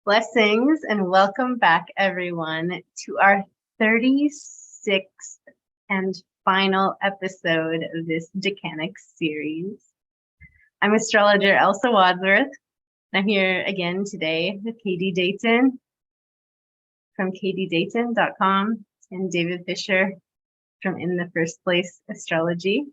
Blessings and welcome back, everyone, to our 36th and final episode of this Decanic series. I'm astrologer Elsa Wadsworth. I'm here again today with KD Dayton from kddayton.com and David Fisher from In the First Place Astrology.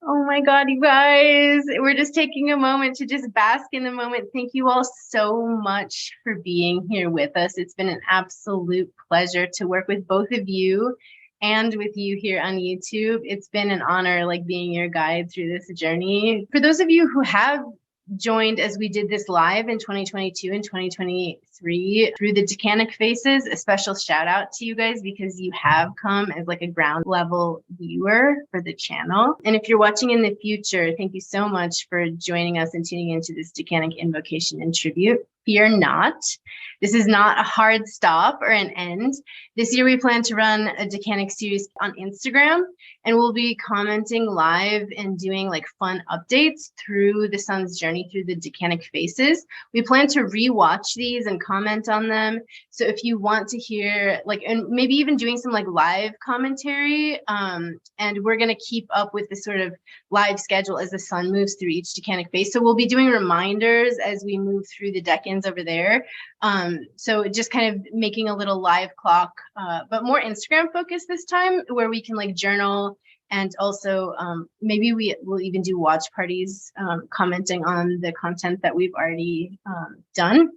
Oh my God, you guys, we're just taking a moment to just bask in the moment. Thank you all so much for being here with us. It's been an absolute pleasure to work with both of you and with you here on YouTube. It's been an honor, like, being your guide through this journey. For those of you who have joined as we did this live in 2022 and 2023 through the Decanic faces, a special shout out to you guys because you have come as like a ground level viewer for the channel. And if you're watching in the future, thank you so much for joining us and tuning into this Decanic invocation and tribute. Fear not. This is not a hard stop or an end. This year we plan to run a Decanic series on Instagram, and we'll be commenting live and doing like fun updates through the sun's journey through the Decanic faces. We plan to rewatch these and comment on them. So if you want to hear, like, and maybe even doing some like live commentary, and we're going to keep up with this sort of live schedule as the sun moves through each Decanic phase. So we'll be doing reminders as we move through the Decans over there. So just kind of making a little live clock, but more Instagram focused this time, where we can like journal, and also maybe we will even do watch parties, commenting on the content that we've already done.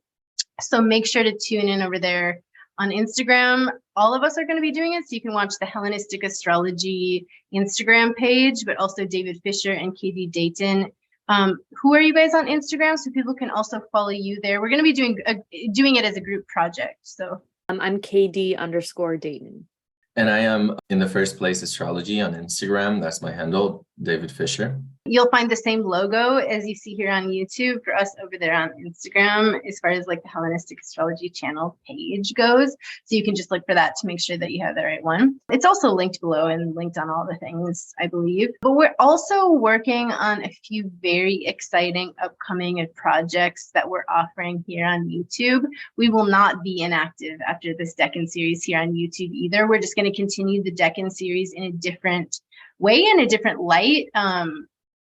So make sure to tune in over there on Instagram. All of us are going to be doing it, so you can watch the Hellenistic Astrology Instagram page, but also David Fisher and KD Dayton. Who are you guys on Instagram, so people can also follow you there? We're going to be doing it as a group project. So I'm KD_Dayton. And I am In the First Place Astrology on Instagram. That's my handle, David Fisher. You'll find the same logo as you see here on YouTube for us over there on Instagram, as far as like the Hellenistic Astrology channel page goes. So you can just look for that to make sure that you have the right one. It's also linked below and linked on all the things, I believe. But we're also working on a few very exciting upcoming projects that we're offering here on YouTube. We will not be inactive after this Decan series here on YouTube either. We're just going to continue the Decan series in a different way, in a different light,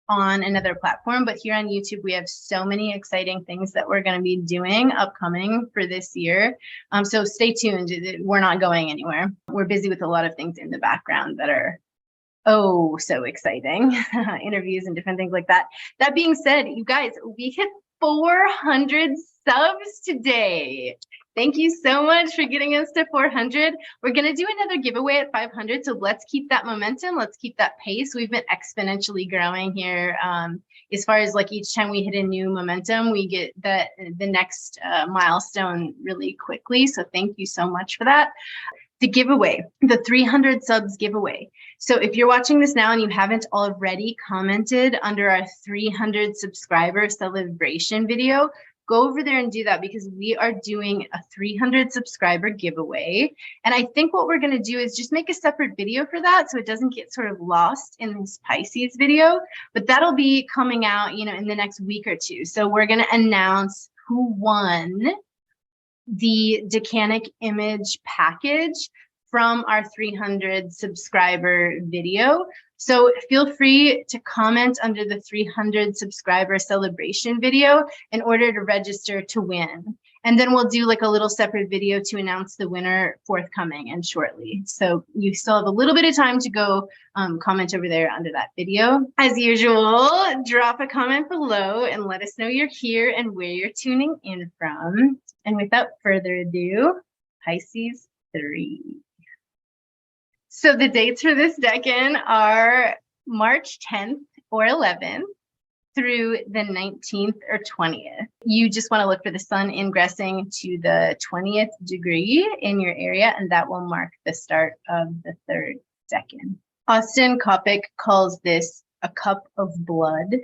on another platform. But here on YouTube, we have so many exciting things that we're going to be doing upcoming for this year. So stay tuned. We're not going anywhere. We're busy with a lot of things in the background that are oh so exciting, interviews and different things like that. That being said, you guys, we hit 400 subs today. Thank you so much for getting us to 400. We're going to do another giveaway at 500. So let's keep that momentum. Let's keep that pace. We've been exponentially growing here. As far as like each time we hit a new momentum, we get the next milestone really quickly. So thank you so much for that. The giveaway, the 300 subs giveaway. So if you're watching this now and you haven't already commented under our 300 subscriber celebration video, go over there and do that, because we are doing a 300 subscriber giveaway. And I think what we're going to do is just make a separate video for that, so it doesn't get sort of lost in this Pisces video. But that'll be coming out, you know, in the next week or two. So we're going to announce who won the Decanic image package from our 300 subscriber video. So feel free to comment under the 300 subscriber celebration video in order to register to win. And then we'll do like a little separate video to announce the winner forthcoming and shortly. So you still have a little bit of time to go comment over there under that video. As usual, drop a comment below and let us know you're here and where you're tuning in from. And without further ado, Pisces 3. So the dates for this Decan are March 10th or 11th through the 19th or 20th. You just want to look for the sun ingressing to the 20th degree in your area, and that will mark the start of the third Decan. Austin Coppock calls this a cup of blood.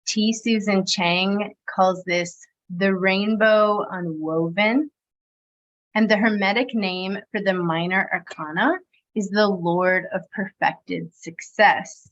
T. Susan Chang calls this the rainbow unwoven. And the Hermetic name for the minor arcana is the Lord of Perfected Success.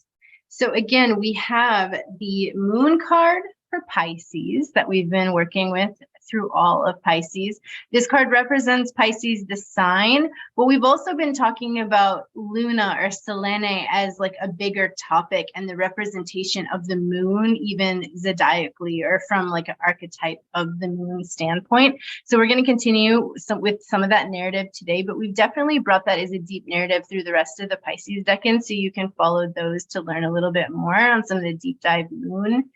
So again, we have the moon card for Pisces that we've been working with through all of Pisces. This card represents Pisces, the sign, but we've also been talking about Luna or Selene as like a bigger topic, and the representation of the moon, even zodiacally or from like an archetype of the moon standpoint. So we're going to continue with some of that narrative today, but we've definitely brought that as a deep narrative through the rest of the Pisces Decans, so you can follow those to learn a little bit more on some of the deep dive moon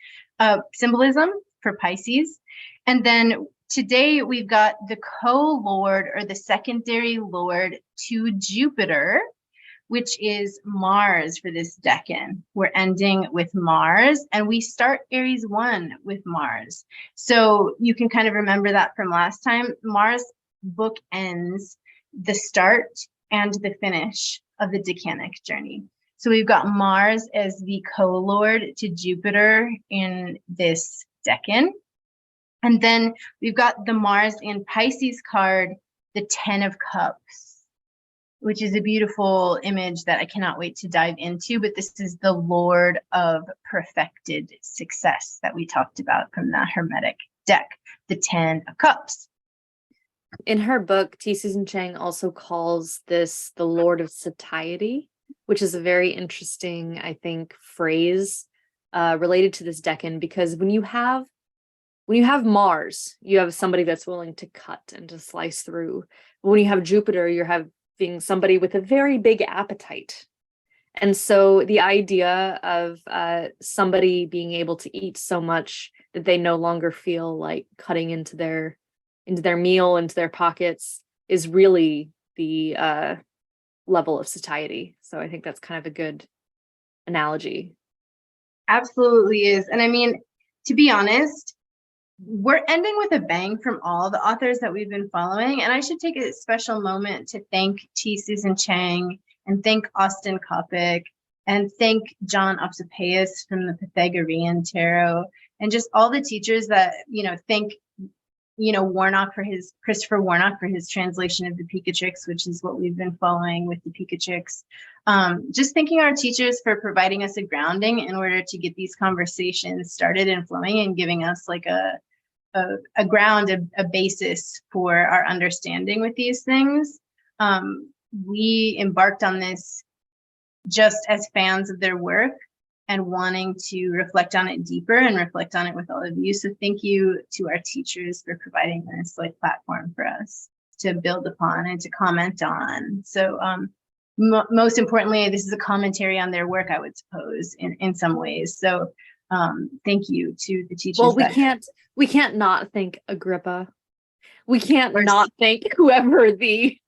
symbolism for Pisces. And then today we've got the co-lord or the secondary lord to Jupiter, which is Mars for this decan. We're ending with Mars, and we start Aries 1 with Mars. So you can kind of remember that from last time. Mars bookends the start and the finish of the Decanic journey. So we've got Mars as the co-lord to Jupiter in this decan. And then we've got the Mars in Pisces card, the 10 of Cups, which is a beautiful image that I cannot wait to dive into. But this is the Lord of perfected success that we talked about from the Hermetic deck, the 10 of Cups. In her book, PiscesIII Chang also calls this the Lord of Satiety, which is a very interesting, I think, phrase related to this decan, because when you have Mars, you have somebody that's willing to cut and to slice through. But when you have Jupiter, you're having somebody with a very big appetite. And so the idea of somebody being able to eat so much that they no longer feel like cutting into their meal, into their pockets, is really the level of satiety. So I think that's kind of a good analogy. Absolutely is. And I mean, to be honest, we're ending with a bang from all the authors that we've been following. And I should take a special moment to thank PiscesIII Chang and thank Austin Coppock and thank John Opsipeus from the Pythagorean Tarot, and just all the teachers that, thank Christopher Warnock for his translation of the Picatrix, which is what we've been following with the Picatrix. Just thanking our teachers for providing us a grounding in order to get these conversations started and flowing, and giving us like a ground, a basis for our understanding with these things. We embarked on this just as fans of their work and wanting to reflect on it deeper and reflect on it with all of you. So thank you to our teachers for providing this platform for us to build upon and to comment on. So most importantly, this is a commentary on their work, I would suppose, in some ways. So thank you to the teachers. Well, we can't not thank Agrippa. We can't not thank whoever the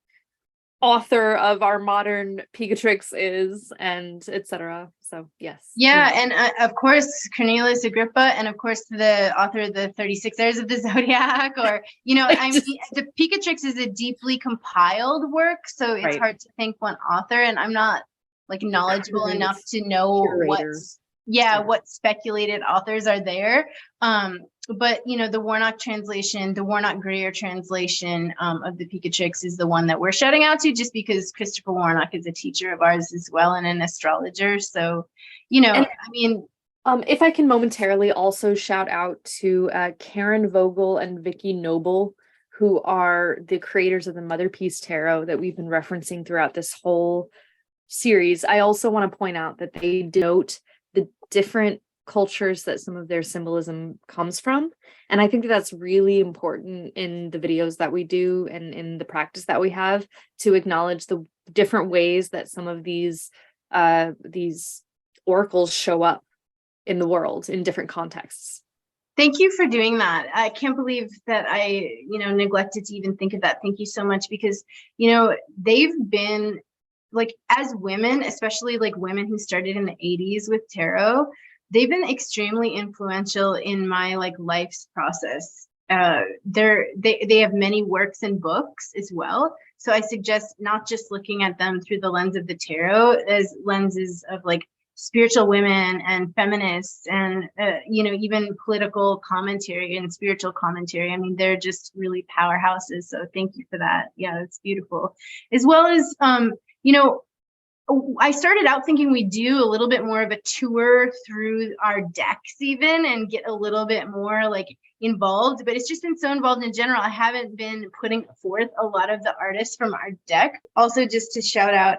author of our modern Picatrix is, and etc. So yes. Yeah, and of course Cornelius Agrippa, and of course the author of the 36 Errors of the Zodiac, or I mean, the Picatrix is a deeply compiled work, so it's hard to thank one author, and I'm not knowledgeable enough to know what speculated authors are there. But the Warnock translation, the Warnock-Greer translation of the Picatrix is the one that we're shouting out to, just because Christopher Warnock is a teacher of ours as well and an astrologer. So, if I can momentarily also shout out to Karen Vogel and Vicky Noble, who are the creators of the Mother Peace Tarot that we've been referencing throughout this whole series. I also want to point out that they denote the different cultures that some of their symbolism comes from, and I think that's really important in the videos that we do and in the practice that we have, to acknowledge the different ways that some of these oracles show up in the world in different contexts. Thank you for doing that. I can't believe that I neglected to even think of that. Thank you so much, because they've been as women, especially women who started in the 80s with tarot, they've been extremely influential in my life's process. They have many works and books as well. So I suggest not just looking at them through the lens of the tarot as lenses of spiritual women and feminists and even political commentary and spiritual commentary. I mean, they're just really powerhouses. So thank you for that. Yeah, it's beautiful. As well as I started out thinking we'd do a little bit more of a tour through our decks even and get a little bit more like involved, but it's just been so involved in general. I haven't been putting forth a lot of the artists from our deck. Also, just to shout out,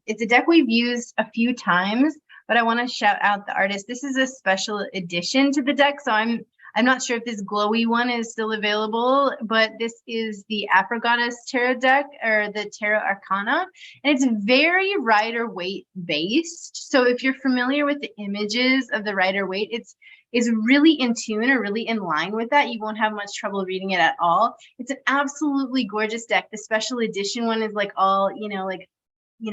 it's a deck we've used a few times, but I want to shout out the artist. This is a special addition to the deck, so I'm not sure if this glowy one is still available, but this is the Afro-Goddess Tarot deck, or the Tarot Arcana, and it's very Rider-Waite based. So if you're familiar with the images of the Rider-Waite, it's really in tune or really in line with that. You won't have much trouble reading it at all. It's an absolutely gorgeous deck. The special edition one is like all,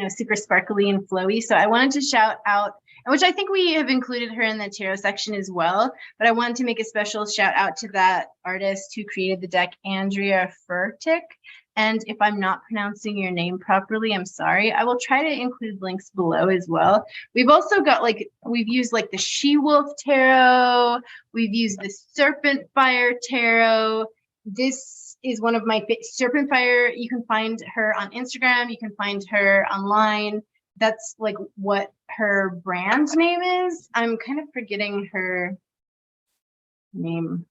super sparkly and flowy. So I wanted to shout out, which I think we have included her in the tarot section as well, but I wanted to make a special shout out to that artist who created the deck, Andrea Furtick. And if I'm not pronouncing your name properly, I'm sorry. I will try to include links below as well. We've also got we've used like the She-Wolf Tarot. We've used the Serpent Fire Tarot. This is one of my Serpent Fire. You can find her on Instagram. You can find her online. That's like what her brand name is. I'm kind of forgetting her name.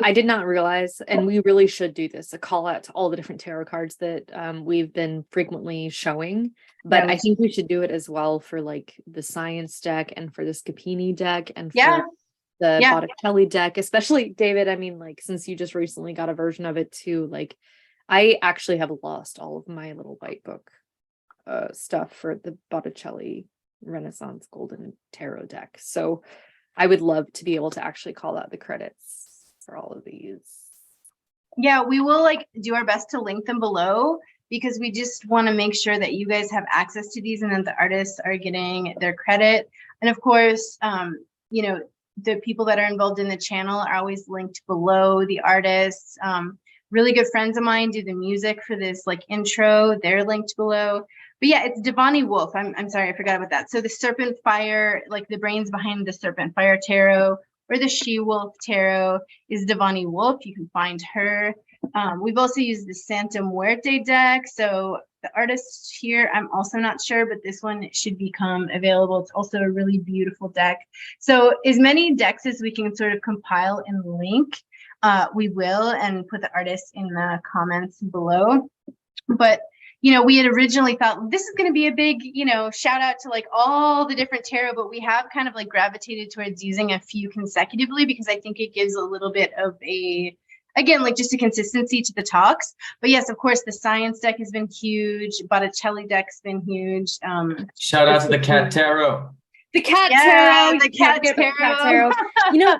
I did not realize, and we really should do this, a call out to all the different tarot cards that we've been frequently showing. But I think we should do it as well for like the science deck and for the Scapini deck and for the Botticelli deck, especially David. I mean, like, since you just recently got a version of it too, like I actually have lost all of my little white book stuff for the Botticelli Renaissance Golden Tarot deck. So I would love to be able to actually call out the credits for all of these. Yeah, we will do our best to link them below, because we just want to make sure that you guys have access to these and that the artists are getting their credit. And of course, the people that are involved in the channel are always linked below. The artists, really good friends of mine do the music for this intro. They're linked below. But yeah, it's Devani Wolf. I'm sorry, I forgot about that. So the Serpent Fire, the brains behind the Serpent Fire Tarot, or the She-Wolf Tarot, is Devani Wolf. You can find her. We've also used the Santa Muerte deck. So the artist here, I'm also not sure, but this one should become available. It's also a really beautiful deck. So as many decks as we can sort of compile and link, we will, and put the artists in the comments below. But we had originally thought this is going to be a big, shout out to all the different tarot, but we have kind of gravitated towards using a few consecutively, because I think it gives a little bit of just a consistency to the talks. But yes, of course, the science deck has been huge. Botticelli deck's been huge. Shout out to the cat tarot. The cat tarot. The cat tarot.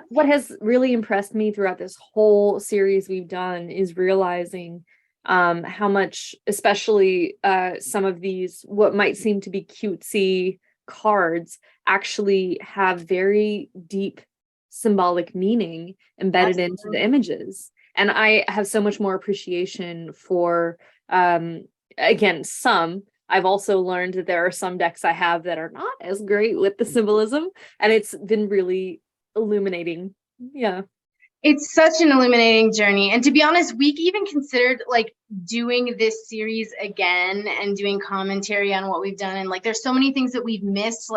What has really impressed me throughout this whole series we've done is realizing how much, especially some of these what might seem to be cutesy cards, actually have very deep symbolic meaning embedded into the images. And I have so much more appreciation for I've also learned that there are some decks I have that are not as great with the symbolism, and it's been really illuminating. Yeah. It's such an illuminating journey. And to be honest, we even considered doing this series again and doing commentary on what we've done. And there's so many things that we've missed.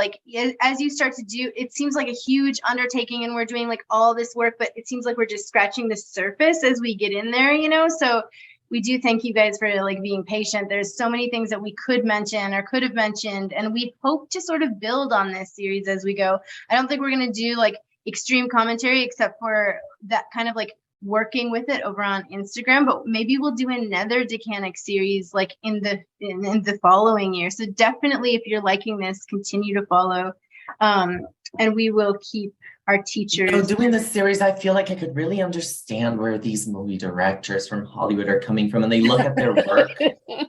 As you start to do, it seems like a huge undertaking, and we're doing all this work, but it seems like we're just scratching the surface as we get in there, So we do thank you guys for being patient. There's so many things that we could mention or could have mentioned, and we hope to sort of build on this series as we go. I don't think we're going to do extreme commentary, except for that kind of working with it over on Instagram, but maybe we'll do another Decanic series in the following year. So definitely, if you're liking this, continue to follow, and we will keep our teachers. Doing this series, I feel like I could really understand where these movie directors from Hollywood are coming from, and they look at their work,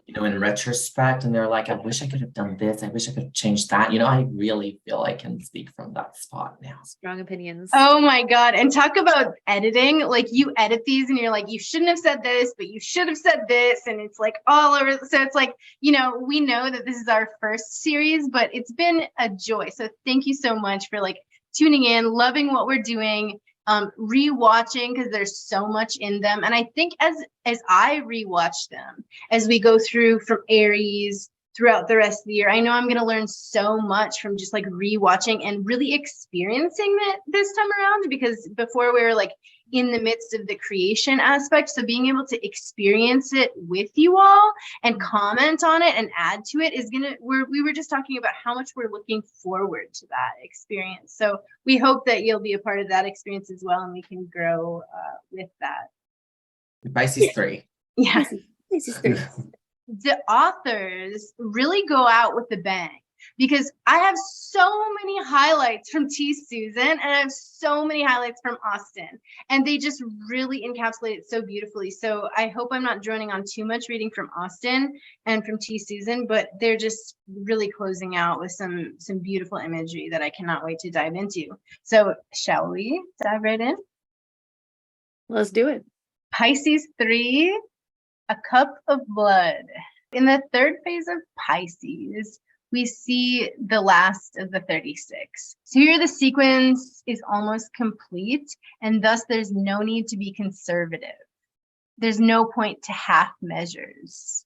in retrospect, and they're like, I wish I could have done this. I wish I could have changed that. I really feel I can speak from that spot now. Strong opinions. Oh my God. And talk about editing. You edit these and you're you shouldn't have said this, but you should have said this. And it's all over. So it's we know that this is our first series, but it's been a joy. So thank you so much for tuning in, loving what we're doing, rewatching, because there's so much in them. And I think as I rewatch them, as we go through from Aries throughout the rest of the year. I know I'm going to learn so much from just like rewatching and really experiencing it this time around, because before we were like in the midst of the creation aspect. So being able to experience it with you all and comment on it and add to it is we were just talking about how much we're looking forward to that experience. So we hope that you'll be a part of that experience as well, and we can grow with that. Pisces III. Yeah. Pisces III. The authors really go out with a bang, because I have so many highlights from T. Susan and I have so many highlights from Austin, and they just really encapsulate it so beautifully. So I hope I'm not droning on too much reading from Austin and from T. Susan, but they're just really closing out with some beautiful imagery that I cannot wait to dive into. So shall we dive right in? Let's do it. Pisces III, a cup of blood. In the third phase of Pisces, we see the last of the 36. So here the sequence is almost complete, and thus there's no need to be conservative. There's no point to half measures.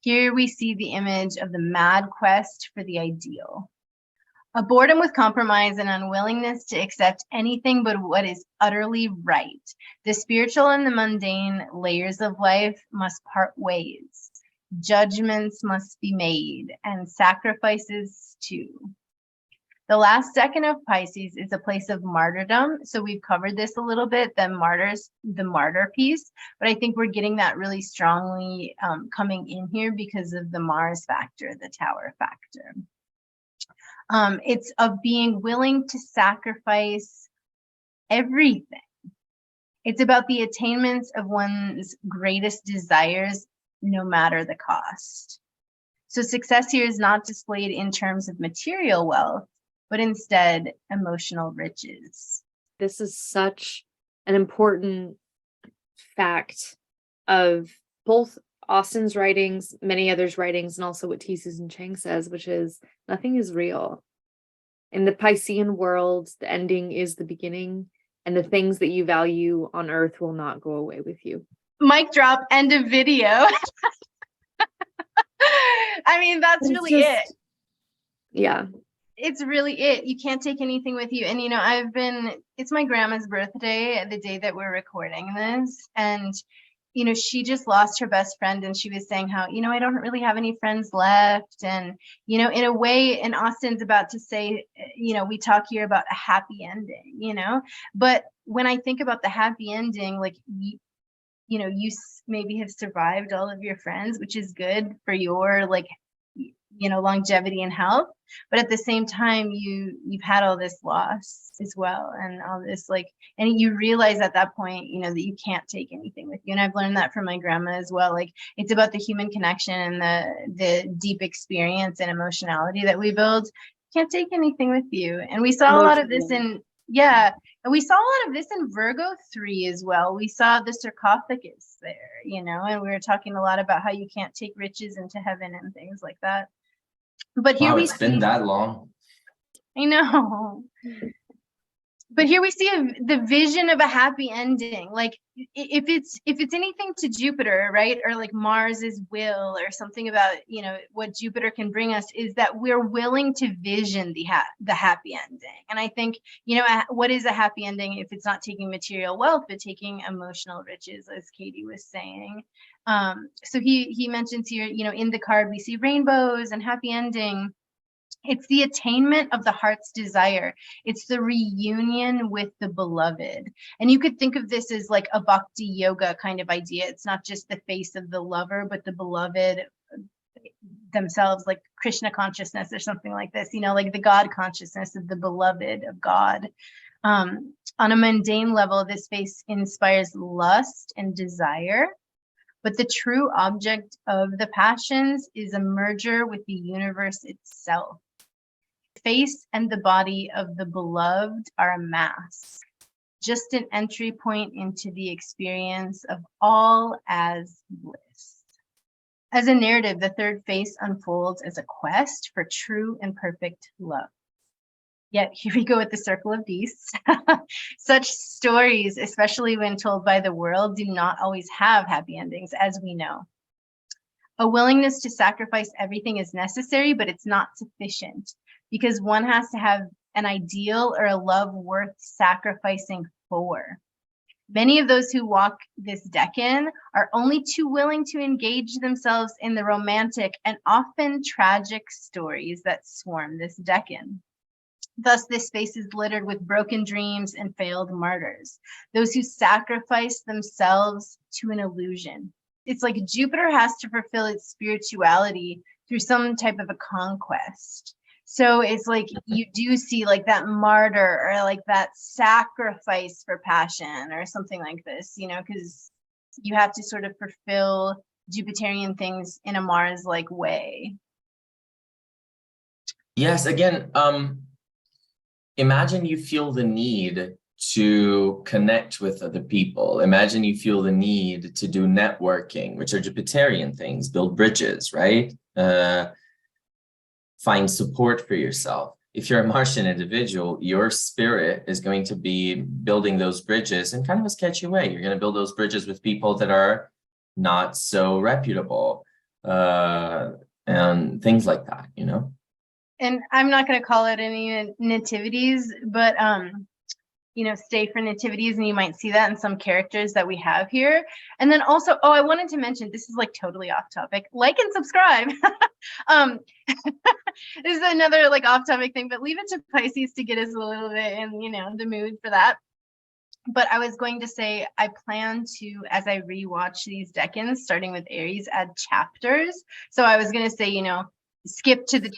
Here we see the image of the mad quest for the ideal. A boredom with compromise and unwillingness to accept anything but what is utterly right. The spiritual and the mundane layers of life must part ways. Judgments must be made, and sacrifices too. The last decan of Pisces is a place of martyrdom. So we've covered this a little bit, the martyr piece, but I think we're getting that really strongly coming in here because of the Mars factor, the Tower factor. It's of being willing to sacrifice everything. It's about the attainments of one's greatest desires, no matter the cost. So success here is not displayed in terms of material wealth, but instead emotional riches. This is such an important fact of both Austin's writings, many others' writings, and also what T. Susan Chang says, which is nothing is real. In the Piscean world, the ending is the beginning, and the things that you value on earth will not go away with you. Mic drop, end of video. I mean, that's really it. Yeah. It's really it. You can't take anything with you. And, you know, it's my grandma's birthday, the day that we're recording this. And, you know, she just lost her best friend, and she was saying how, you know, I don't really have any friends left. And, you know, in a way, and Austin's about to say, you know, we talk here about a happy ending, you know, but when I think about the happy ending, like, you know, you maybe have survived all of your friends, which is good for your, like, you know, longevity and health. But at the same time, you've had all this loss as well, and all this, like, and you realize at that point, you know, that you can't take anything with you. And I've learned that from my grandma as well. Like, it's about the human connection and the deep experience and emotionality that we build. You can't take anything with you. And we saw a lot of this in, and we saw a lot of this in Virgo 3 as well. We saw the sarcophagus there, you know, and we were talking a lot about how you can't take riches into heaven and things like that. But here It's been that long. I know. But here we see the vision of a happy ending. Like, if it's anything to Jupiter, right, or like Mars's will, or something about, you know, what Jupiter can bring us, is that we're willing to vision the happy ending. And I think, you know, what is a happy ending if it's not taking material wealth, but taking emotional riches, as Katie was saying. So he mentions here, you know, in the card we see rainbows and happy ending. It's the attainment of the heart's desire. It's the reunion with the beloved. And you could think of this as like a bhakti yoga kind of idea. It's not just the face of the lover, but the beloved themselves, like Krishna consciousness or something like this, you know, like the God consciousness of the beloved of God. On a mundane level, this face inspires lust and desire. But the true object of the passions is a merger with the universe itself. The face and the body of the beloved are a mask, just an entry point into the experience of all as bliss. As a narrative, the third face unfolds as a quest for true and perfect love. Yet here we go with the circle of beasts. Such stories, especially when told by the world, do not always have happy endings, as we know. A willingness to sacrifice everything is necessary, but it's not sufficient, because one has to have an ideal or a love worth sacrificing for. Many of those who walk this decan are only too willing to engage themselves in the romantic and often tragic stories that swarm this decan. Thus, this space is littered with broken dreams and failed martyrs, those who sacrifice themselves to an illusion. It's like Jupiter has to fulfill its spirituality through some type of a conquest. So it's like you do see like that martyr or like that sacrifice for passion or something like this, you know, because you have to sort of fulfill Jupiterian things in a Mars-like way. Yes, again, imagine you feel the need to connect with other people. Imagine you feel the need to do networking, which are Jupiterian things, build bridges, right? Find support for yourself. If you're a Martian individual, your spirit is going to be building those bridges in kind of a sketchy way. You're going to build those bridges with people that are not so reputable, and things like that, you know? And I'm not going to call it any nativities, but you know, stay for nativities, and you might see that in some characters that we have here. And then also, oh, I wanted to mention, this is like totally off topic, like and subscribe. This is another like off topic thing, but leave it to Pisces to get us a little bit in, you know, the mood for that. But I was going to say, I plan to, as I rewatch these decans, starting with Aries, add chapters. So I was going to say, you know, skip to the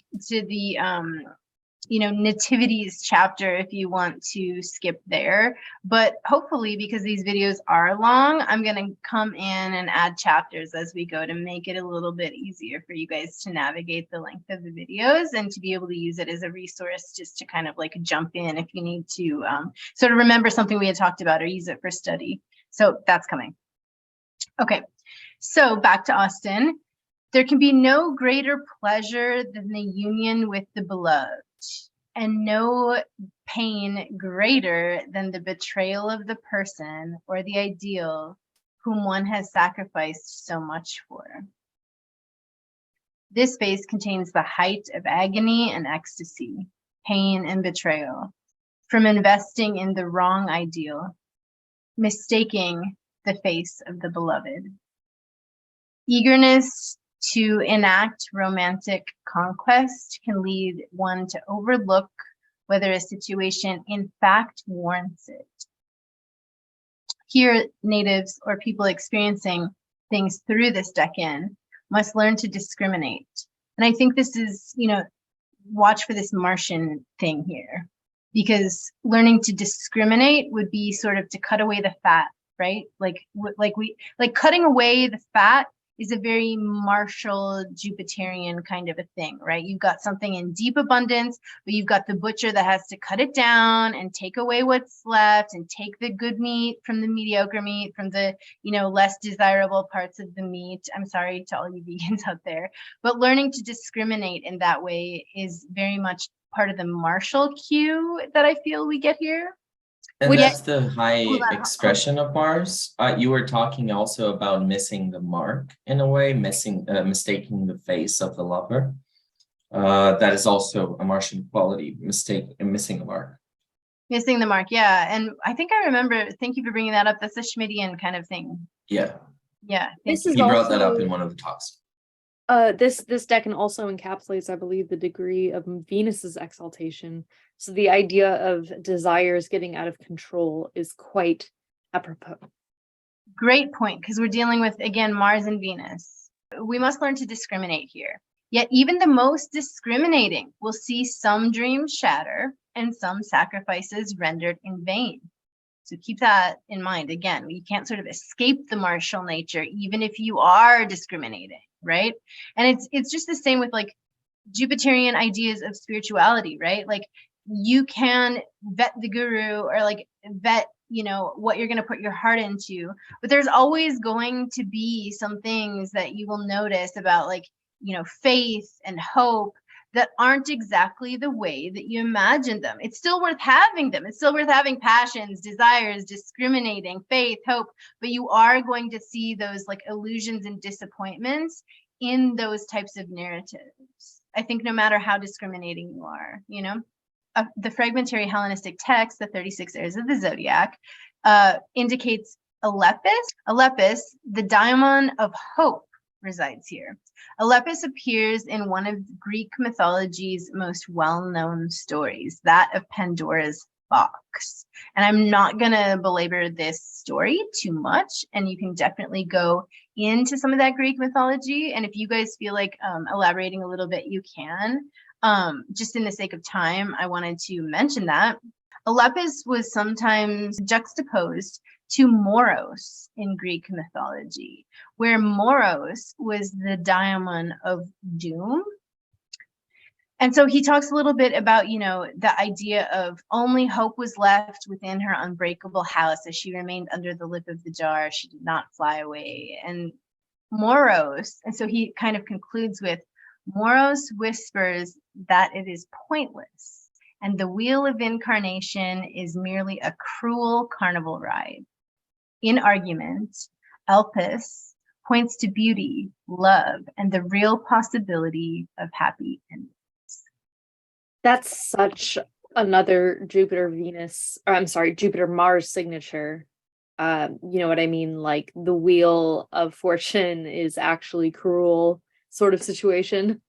you know, nativities chapter if you want to skip there. But hopefully, because these videos are long, I'm going to come in and add chapters as we go to make it a little bit easier for you guys to navigate the length of the videos and to be able to use it as a resource just to kind of like jump in if you need to sort of remember something we had talked about or use it for study. So that's coming. Okay, so back to Austin. There can be no greater pleasure than the union with the beloved, and no pain greater than the betrayal of the person or the ideal whom one has sacrificed so much for. This space contains the height of agony and ecstasy, pain and betrayal, from investing in the wrong ideal, mistaking the face of the beloved. Eagerness to enact romantic conquest can lead one to overlook whether a situation in fact warrants it. Here, natives or people experiencing things through this decan must learn to discriminate. And I think this is, you know, watch for this Martian thing here, because learning to discriminate would be sort of to cut away the fat, right? Like cutting away the fat is a very martial Jupiterian kind of a thing, right? You've got something in deep abundance, but you've got the butcher that has to cut it down and take away what's left and take the good meat from the mediocre meat, from the, you know, less desirable parts of the meat. I'm sorry to all you vegans out there, but learning to discriminate in that way is very much part of the martial cue that I feel we get here. And that's the high expression of Mars. You were talking also about missing the mark in a way, mistaking the face of the lover. That is also a Martian quality, missing the mark. Missing the mark, yeah. And I think I remember, thank you for bringing that up. That's a Schmittian kind of thing. Yeah. Yeah. This is he brought that up in one of the talks. This decan also encapsulates, I believe, the degree of Venus's exaltation. So the idea of desires getting out of control is quite apropos. Great point, because we're dealing with, again, Mars and Venus. We must learn to discriminate here. Yet even the most discriminating will see some dreams shatter and some sacrifices rendered in vain. So keep that in mind. Again, you can't sort of escape the martial nature, even if you are discriminating, right? And it's just the same with like Jupiterian ideas of spirituality, right? Like you can vet the guru or like vet, you know, what you're going to put your heart into, but there's always going to be some things that you will notice about like, you know, faith and hope that aren't exactly the way that you imagined them. It's still worth having them. It's still worth having passions, desires, discriminating, faith, hope, but you are going to see those like illusions and disappointments in those types of narratives. I think no matter how discriminating you are, you know, the fragmentary Hellenistic text, the 36 Heirs of the Zodiac, indicates Alepis. Alepis, the daimon of hope, resides here. Alepis appears in one of Greek mythology's most well-known stories, that of Pandora's box. And I'm not going to belabor this story too much, and you can definitely go into some of that Greek mythology. And if you guys feel like elaborating a little bit, you can. Just in the sake of time, I wanted to mention that Alepis was sometimes juxtaposed to Moros in Greek mythology, where Moros was the daimon of doom. And so he talks a little bit about, you know, the idea of only hope was left within her unbreakable house as she remained under the lip of the jar. She did not fly away. And Moros, and so he kind of concludes with, Moros whispers that it is pointless, and the wheel of incarnation is merely a cruel carnival ride. In argument, Elpis points to beauty, love, and the real possibility of happy endings. That's such another Jupiter-Mars signature. You know what I mean? Like the wheel of fortune is actually cruel sort of situation.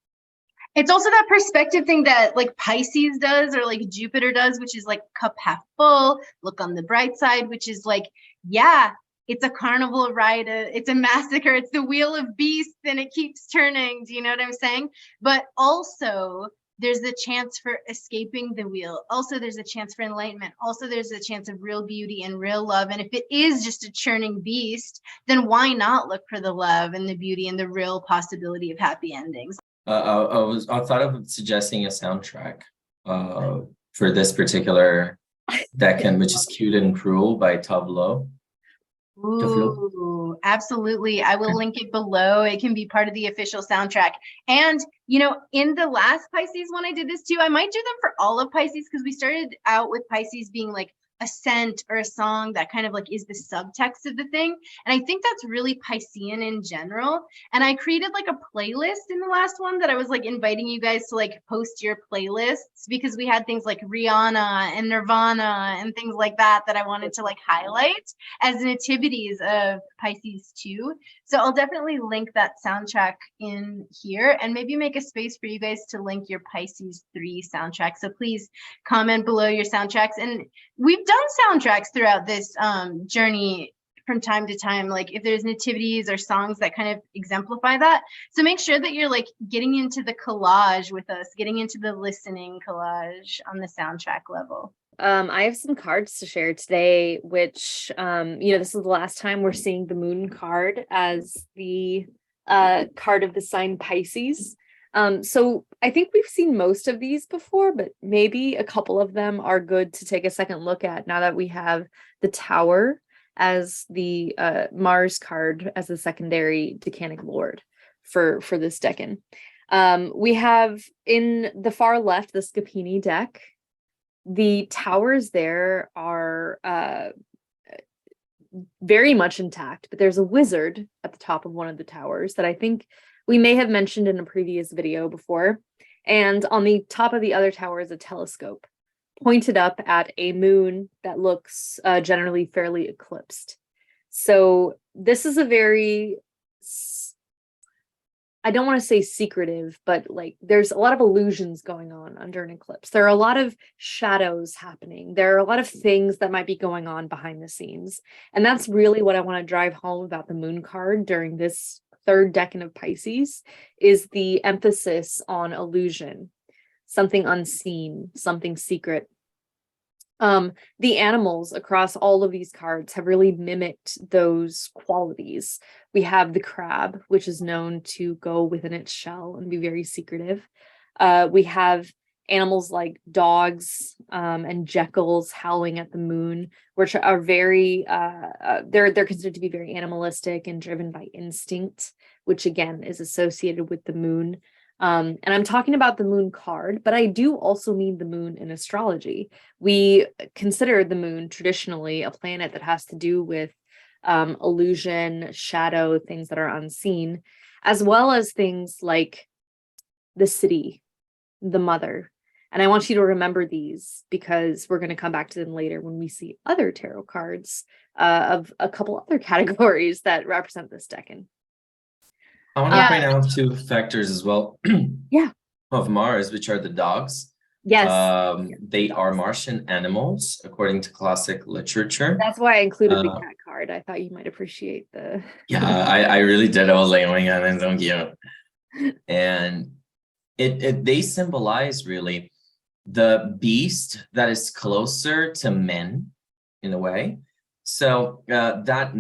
It's also that perspective thing that like Pisces does, or like Jupiter does, which is like cup half full, look on the bright side, which is like, yeah, it's a carnival ride, it's a massacre, it's the wheel of beasts and it keeps turning. Do you know what I'm saying? But also there's a chance for escaping the wheel. Also, there's a chance for enlightenment. Also, there's a chance of real beauty and real love. And if it is just a churning beast, then why not look for the love and the beauty and the real possibility of happy endings? I thought of suggesting a soundtrack for this particular Decan, which is Cute and Cruel by Tove. Ooh, absolutely. I will link it below. It can be part of the official soundtrack. And, you know, in the last Pisces one, I did this too. I might do them for all of Pisces because we started out with Pisces being like a scent or a song that kind of like is the subtext of the thing. And I think that's really Piscean in general. And I created like a playlist in the last one that I was like inviting you guys to like post your playlists, because we had things like Rihanna and Nirvana and things like that I wanted to like highlight as nativities of Pisces II. So I'll definitely link that soundtrack in here, and maybe make a space for you guys to link your Pisces III soundtrack. So please comment below your soundtracks. And we've done soundtracks throughout this journey from time to time, like if there's nativities or songs that kind of exemplify that. So make sure that you're like getting into the collage with us, getting into the listening collage on the soundtrack level. I have some cards to share today, which, you know, this is the last time we're seeing the moon card as the card of the sign Pisces. So I think we've seen most of these before, but maybe a couple of them are good to take a second look at now that we have the Tower as the Mars card as the secondary Decanic Lord for this Decan. We have in the far left the Scapini deck. The towers there are very much intact, but there's a wizard at the top of one of the towers that I think we may have mentioned in a previous video before. And on the top of the other tower is a telescope pointed up at a moon that looks generally fairly eclipsed. So this is a very, I don't want to say secretive, but like there's a lot of illusions going on under an eclipse. There are a lot of shadows happening. There are a lot of things that might be going on behind the scenes. And that's really what I want to drive home about the moon card during this third Decan of Pisces, is the emphasis on illusion, something unseen, something secret. The animals across all of these cards have really mimicked those qualities. We have the crab, which is known to go within its shell and be very secretive. We have animals like dogs and jackals howling at the moon, which are very, they're considered to be very animalistic and driven by instinct, which again is associated with the moon. And I'm talking about the moon card, but I do also mean the moon in astrology. We consider the moon traditionally a planet that has to do with illusion, shadow, things that are unseen, as well as things like the city, the mother. And I want you to remember these because we're going to come back to them later when we see other tarot cards of a couple other categories that represent this decan. I want to point out two factors as well. Yeah. Of Mars, which are the dogs. Yes. They are Martian animals, according to classic literature. That's why I included the cat card. I thought you might appreciate the... Yeah, I really did. I was like, oh my God, that's so cute. And they symbolize really the beast that is closer to men in a way. So that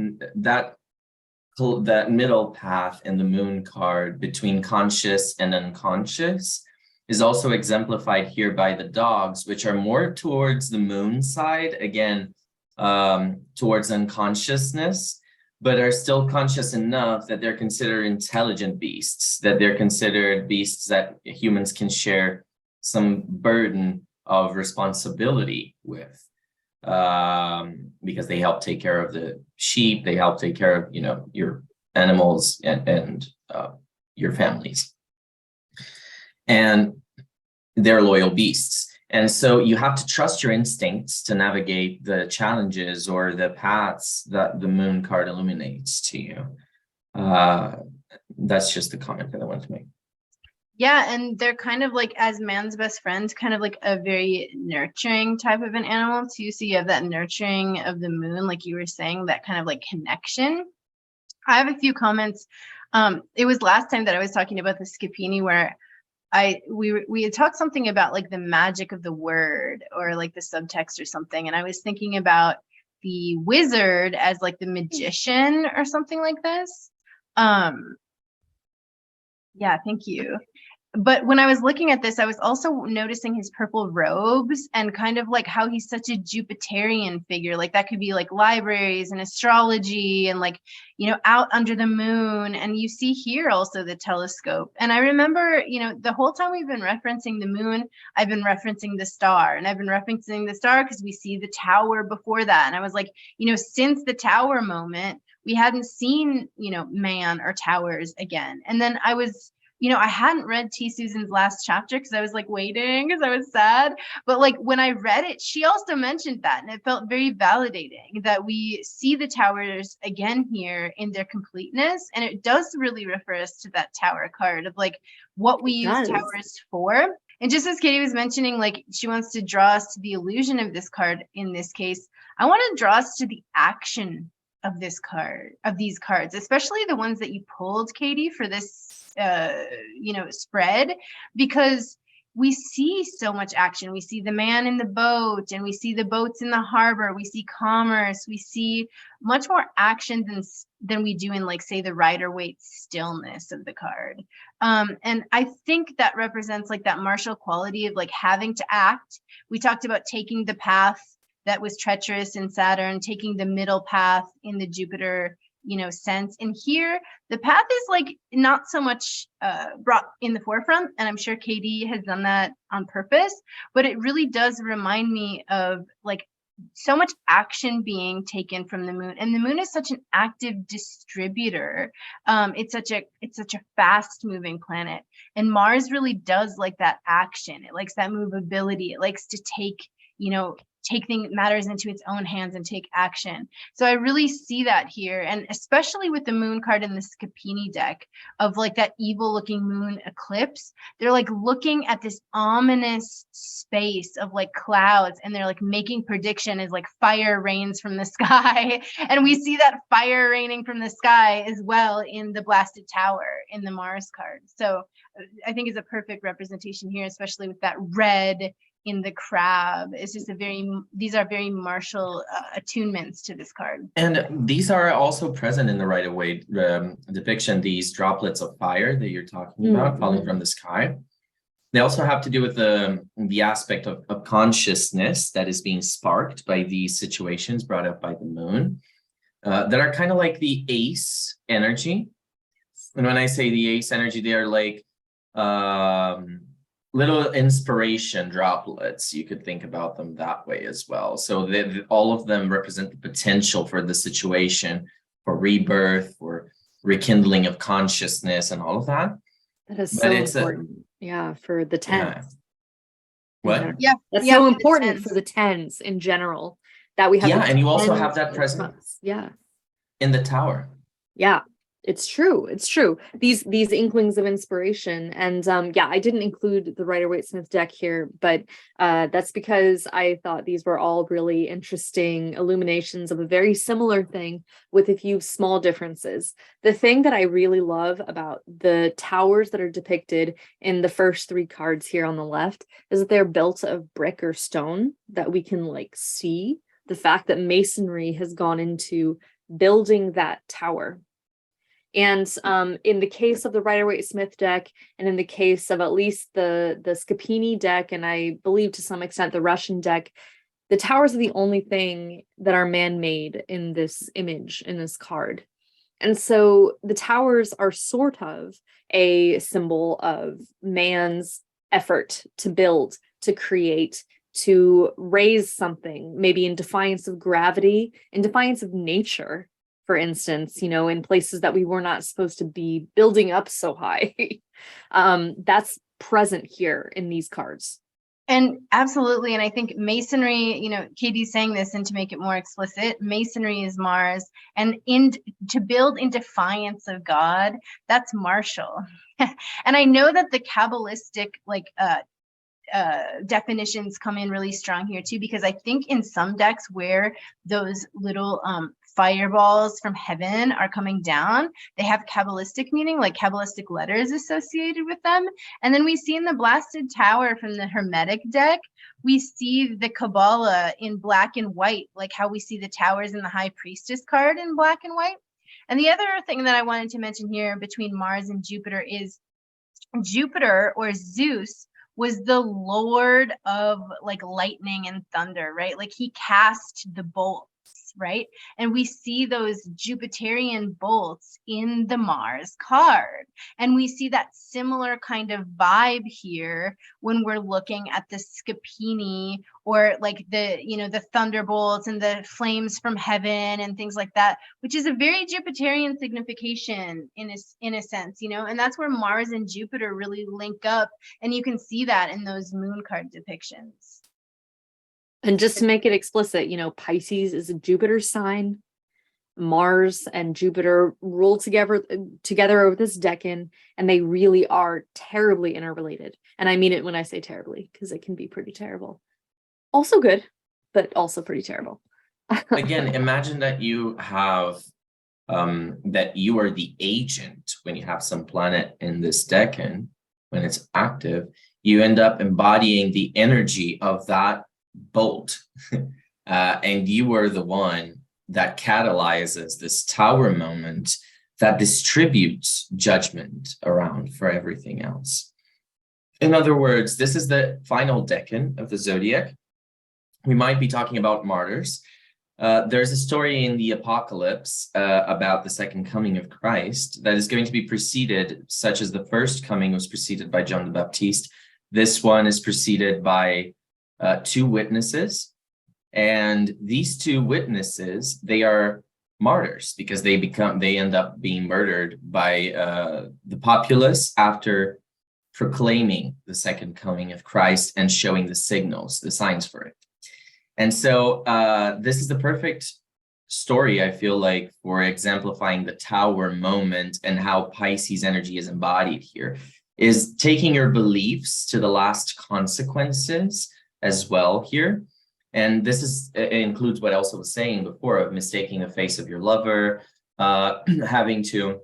middle path in the moon card between conscious and unconscious is also exemplified here by the dogs, which are more towards the moon side, again, towards unconsciousness, but are still conscious enough that they're considered intelligent beasts, that they're considered beasts that humans can share some burden of responsibility with, because they help take care of the sheep, they help take care of, your animals and your families. And they're loyal beasts. And so you have to trust your instincts to navigate the challenges or the paths that the moon card illuminates to you. That's just the comment that I wanted to make. Yeah, and they're kind of like, as man's best friend, kind of like a very nurturing type of an animal too. So you have that nurturing of the moon, like you were saying, that kind of like connection. I have a few comments. It was last time that I was talking about the Scapini where we had talked something about like the magic of the word or like the subtext or something. And I was thinking about the wizard as like the magician or something like this. Yeah, thank you. But when I was looking at this, I was also noticing his purple robes and kind of like how he's such a Jupiterian figure. Like that could be like libraries and astrology and like, out under the moon. And you see here also the telescope. And I remember, the whole time we've been referencing the moon, I've been referencing the star. And I've been referencing the star because we see the tower before that. And I was like, since the tower moment, we hadn't seen, man or towers again. And then I was... I hadn't read T. Susan's last chapter because I was like waiting because I was sad. But like when I read it, she also mentioned that, and it felt very validating that we see the towers again here in their completeness. And it does really refer us to that tower card of like what we use towers for. And just as Katie was mentioning, like she wants to draw us to the illusion of this card in this case, I want to draw us to the action of this card, of these cards, especially the ones that you pulled, Katie, for this spread, because we see so much action. We see the man in the boat and we see the boats in the harbor. We see commerce. We see much more action than we do in like, say, the Rider-Waite stillness of the card. And I think that represents like that martial quality of like having to act. We talked about taking the path that was treacherous in Saturn, taking the middle path in the Jupiter sense. And here the path is like not so much brought in the forefront, and I'm sure Katie has done that on purpose, but it really does remind me of like so much action being taken from the moon. And the moon is such an active distributor. It's such a fast moving planet, and Mars really does like that action. It likes that movability. It likes to take matters into its own hands and take action. So I really see that here, and especially with the moon card in the Scapini deck of like that evil looking moon eclipse, they're like looking at this ominous space of like clouds, and they're like making prediction as like fire rains from the sky. And we see that fire raining from the sky as well in the blasted tower in the Mars card. So I think it's a perfect representation here, especially with that red in the crab. It's just these are very martial attunements to this card. And these are also present in the Rider-Waite depiction, these droplets of fire that you're talking about falling from the sky. They also have to do with the aspect of consciousness that is being sparked by these situations brought up by the moon, that are kind of like the ace energy. And when I say the ace energy, they are like little inspiration droplets. You could think about them that way as well. So all of them represent the potential for the situation, for rebirth, for rekindling of consciousness and all of that. That is But so it's important. Yeah, for the yeah. 10s. What? Yeah. That's yeah, so for the important for 10s. the 10s in general. That we have Yeah, the and you also 10s have that as present months. Yeah. in the tower. Yeah, it's true. It's true. These inklings of inspiration. And yeah, I didn't include the Rider-Waite-Smith deck here, but that's because I thought these were all really interesting illuminations of a very similar thing with a few small differences. The thing that I really love about the towers that are depicted in the first 3 cards here on the left is that they're built of brick or stone that we can like see. The fact that masonry has gone into building that tower. And in the case of the Rider-Waite-Smith deck, and in the case of at least the Scapini deck, and I believe to some extent the Russian deck, the towers are the only thing that are man-made in this image, in this card. And so the towers are sort of a symbol of man's effort to build, to create, to raise something, maybe in defiance of gravity, in defiance of nature, for instance, you know, in places that we were not supposed to be building up so high. That's present here in these cards. And absolutely. And I think masonry, you know, Katie's saying this, and to make it more explicit, masonry is Mars, and to build in defiance of God, that's martial. And I know that the Kabbalistic definitions come in really strong here too, because I think in some decks where those little fireballs from heaven are coming down, they have Kabbalistic meaning, like Kabbalistic letters associated with them. And then we see in the Blasted Tower from the Hermetic deck, we see the Kabbalah in black and white, like how we see the towers in the High Priestess card in black and white. And the other thing that I wanted to mention here between Mars and Jupiter is Jupiter, or Zeus, was the lord of like lightning and thunder, right? Like he cast the bolts, right? And we see those Jupiterian bolts in the Mars card. And we see that similar kind of vibe here when we're looking at the Scapini, or like the, you know, the thunderbolts and the flames from heaven and things like that, which is a very Jupiterian signification in a sense, you know, and that's where Mars and Jupiter really link up. And you can see that in those moon card depictions. And just to make it explicit, you know, Pisces is a Jupiter sign. Mars and Jupiter rule together over this decan, and they really are terribly interrelated. And I mean it when I say terribly, because it can be pretty terrible. Also good, but also pretty terrible. Again, imagine that you have that you are the agent when you have some planet in this decan. When it's active, you end up embodying the energy of that bolt, and you are the one that catalyzes this tower moment that distributes judgment around for everything else. In other words, this is the final decan of the zodiac. We might be talking about martyrs. There's a story in the Apocalypse about the second coming of Christ that is going to be preceded, such as the first coming was preceded by John the Baptist. This one is preceded by 2 witnesses, and these 2 witnesses, they are martyrs because they end up being murdered by the populace after proclaiming the second coming of Christ and showing the signals, the signs for it. And so this is the perfect story, I feel like, for exemplifying the tower moment and how Pisces energy is embodied here, is taking your beliefs to the last consequences as well here. And this it includes what Elsa was saying before, of mistaking the face of your lover, having to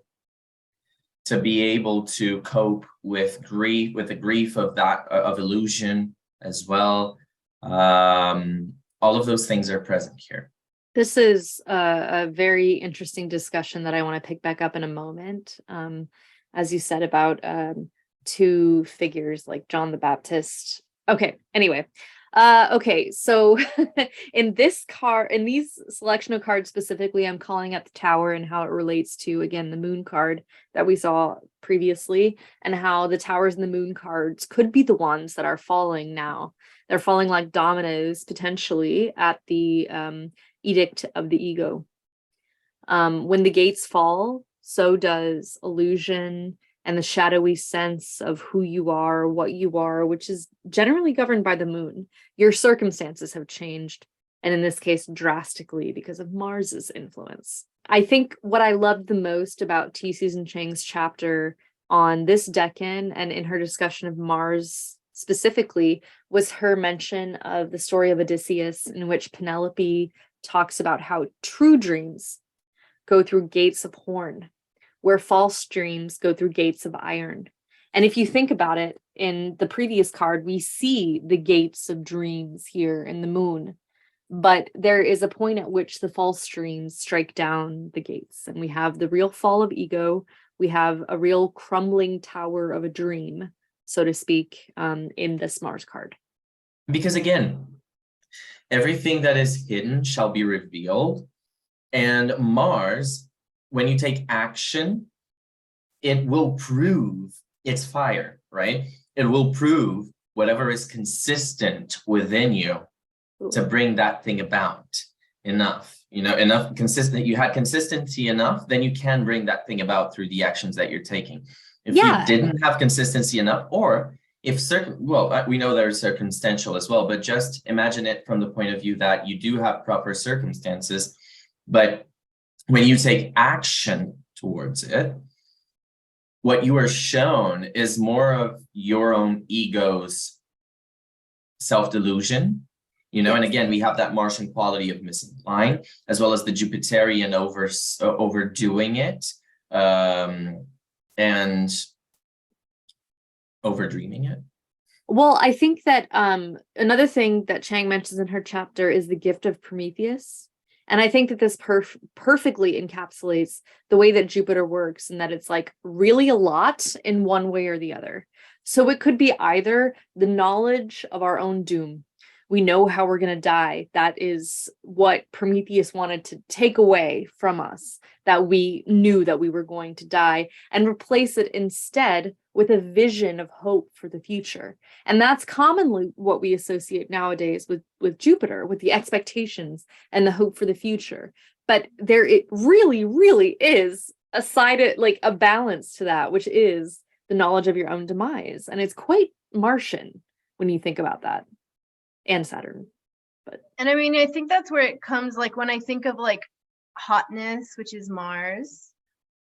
be able to cope with grief, with the grief of that, of illusion as well. All of those things are present here. This is a very interesting discussion that I want to pick back up in a moment. As you said about 2 figures like John the Baptist. Okay, anyway, Okay, so in these selection of cards specifically, I'm calling out the tower and how it relates to, again, the moon card that we saw previously, and how the towers and the moon cards could be the ones that are falling now. They're falling like dominoes, potentially, at the edict of the ego. When the gates fall, so does illusion and the shadowy sense of who you are, what you are, which is generally governed by the moon. Your circumstances have changed, and in this case, drastically because of Mars's influence. I think what I loved the most about T. Susan Chang's chapter on this decan and in her discussion of Mars specifically was her mention of the story of Odysseus, in which Penelope talks about how true dreams go through gates of horn, where false dreams go through gates of iron. And if you think about it, in the previous card, we see the gates of dreams here in the moon, but there is a point at which the false dreams strike down the gates, and we have the real fall of ego. We have a real crumbling tower of a dream, so to speak, in this Mars card. Because again, everything that is hidden shall be revealed. And Mars, when you take action, it will prove its fire, right? It will prove whatever is consistent within you to bring that thing about. Enough consistent. You had consistency enough, then you can bring that thing about through the actions that you're taking. If you didn't have consistency enough, or if we know there's circumstantial as well, but just imagine it from the point of view that you do have proper circumstances, but when you take action towards it, what you are shown is more of your own ego's self-delusion, and again, we have that Martian quality of misimplying, as well as the Jupiterian overdoing it, and overdreaming it. Well, I think that another thing that Chang mentions in her chapter is the gift of Prometheus. And I think that this perfectly encapsulates the way that Jupiter works, and that it's like really a lot in one way or the other. So it could be either the knowledge of our own doom. We know how we're going to die. That is what Prometheus wanted to take away from us, that we knew that we were going to die, and replace it instead with a vision of hope for the future. And that's commonly what we associate nowadays with Jupiter, with the expectations and the hope for the future. But it really, really is a balance to that, which is the knowledge of your own demise. And it's quite Martian when you think about that. And Saturn. And I mean, I think that's where it comes, like when I think of like hotness, which is Mars,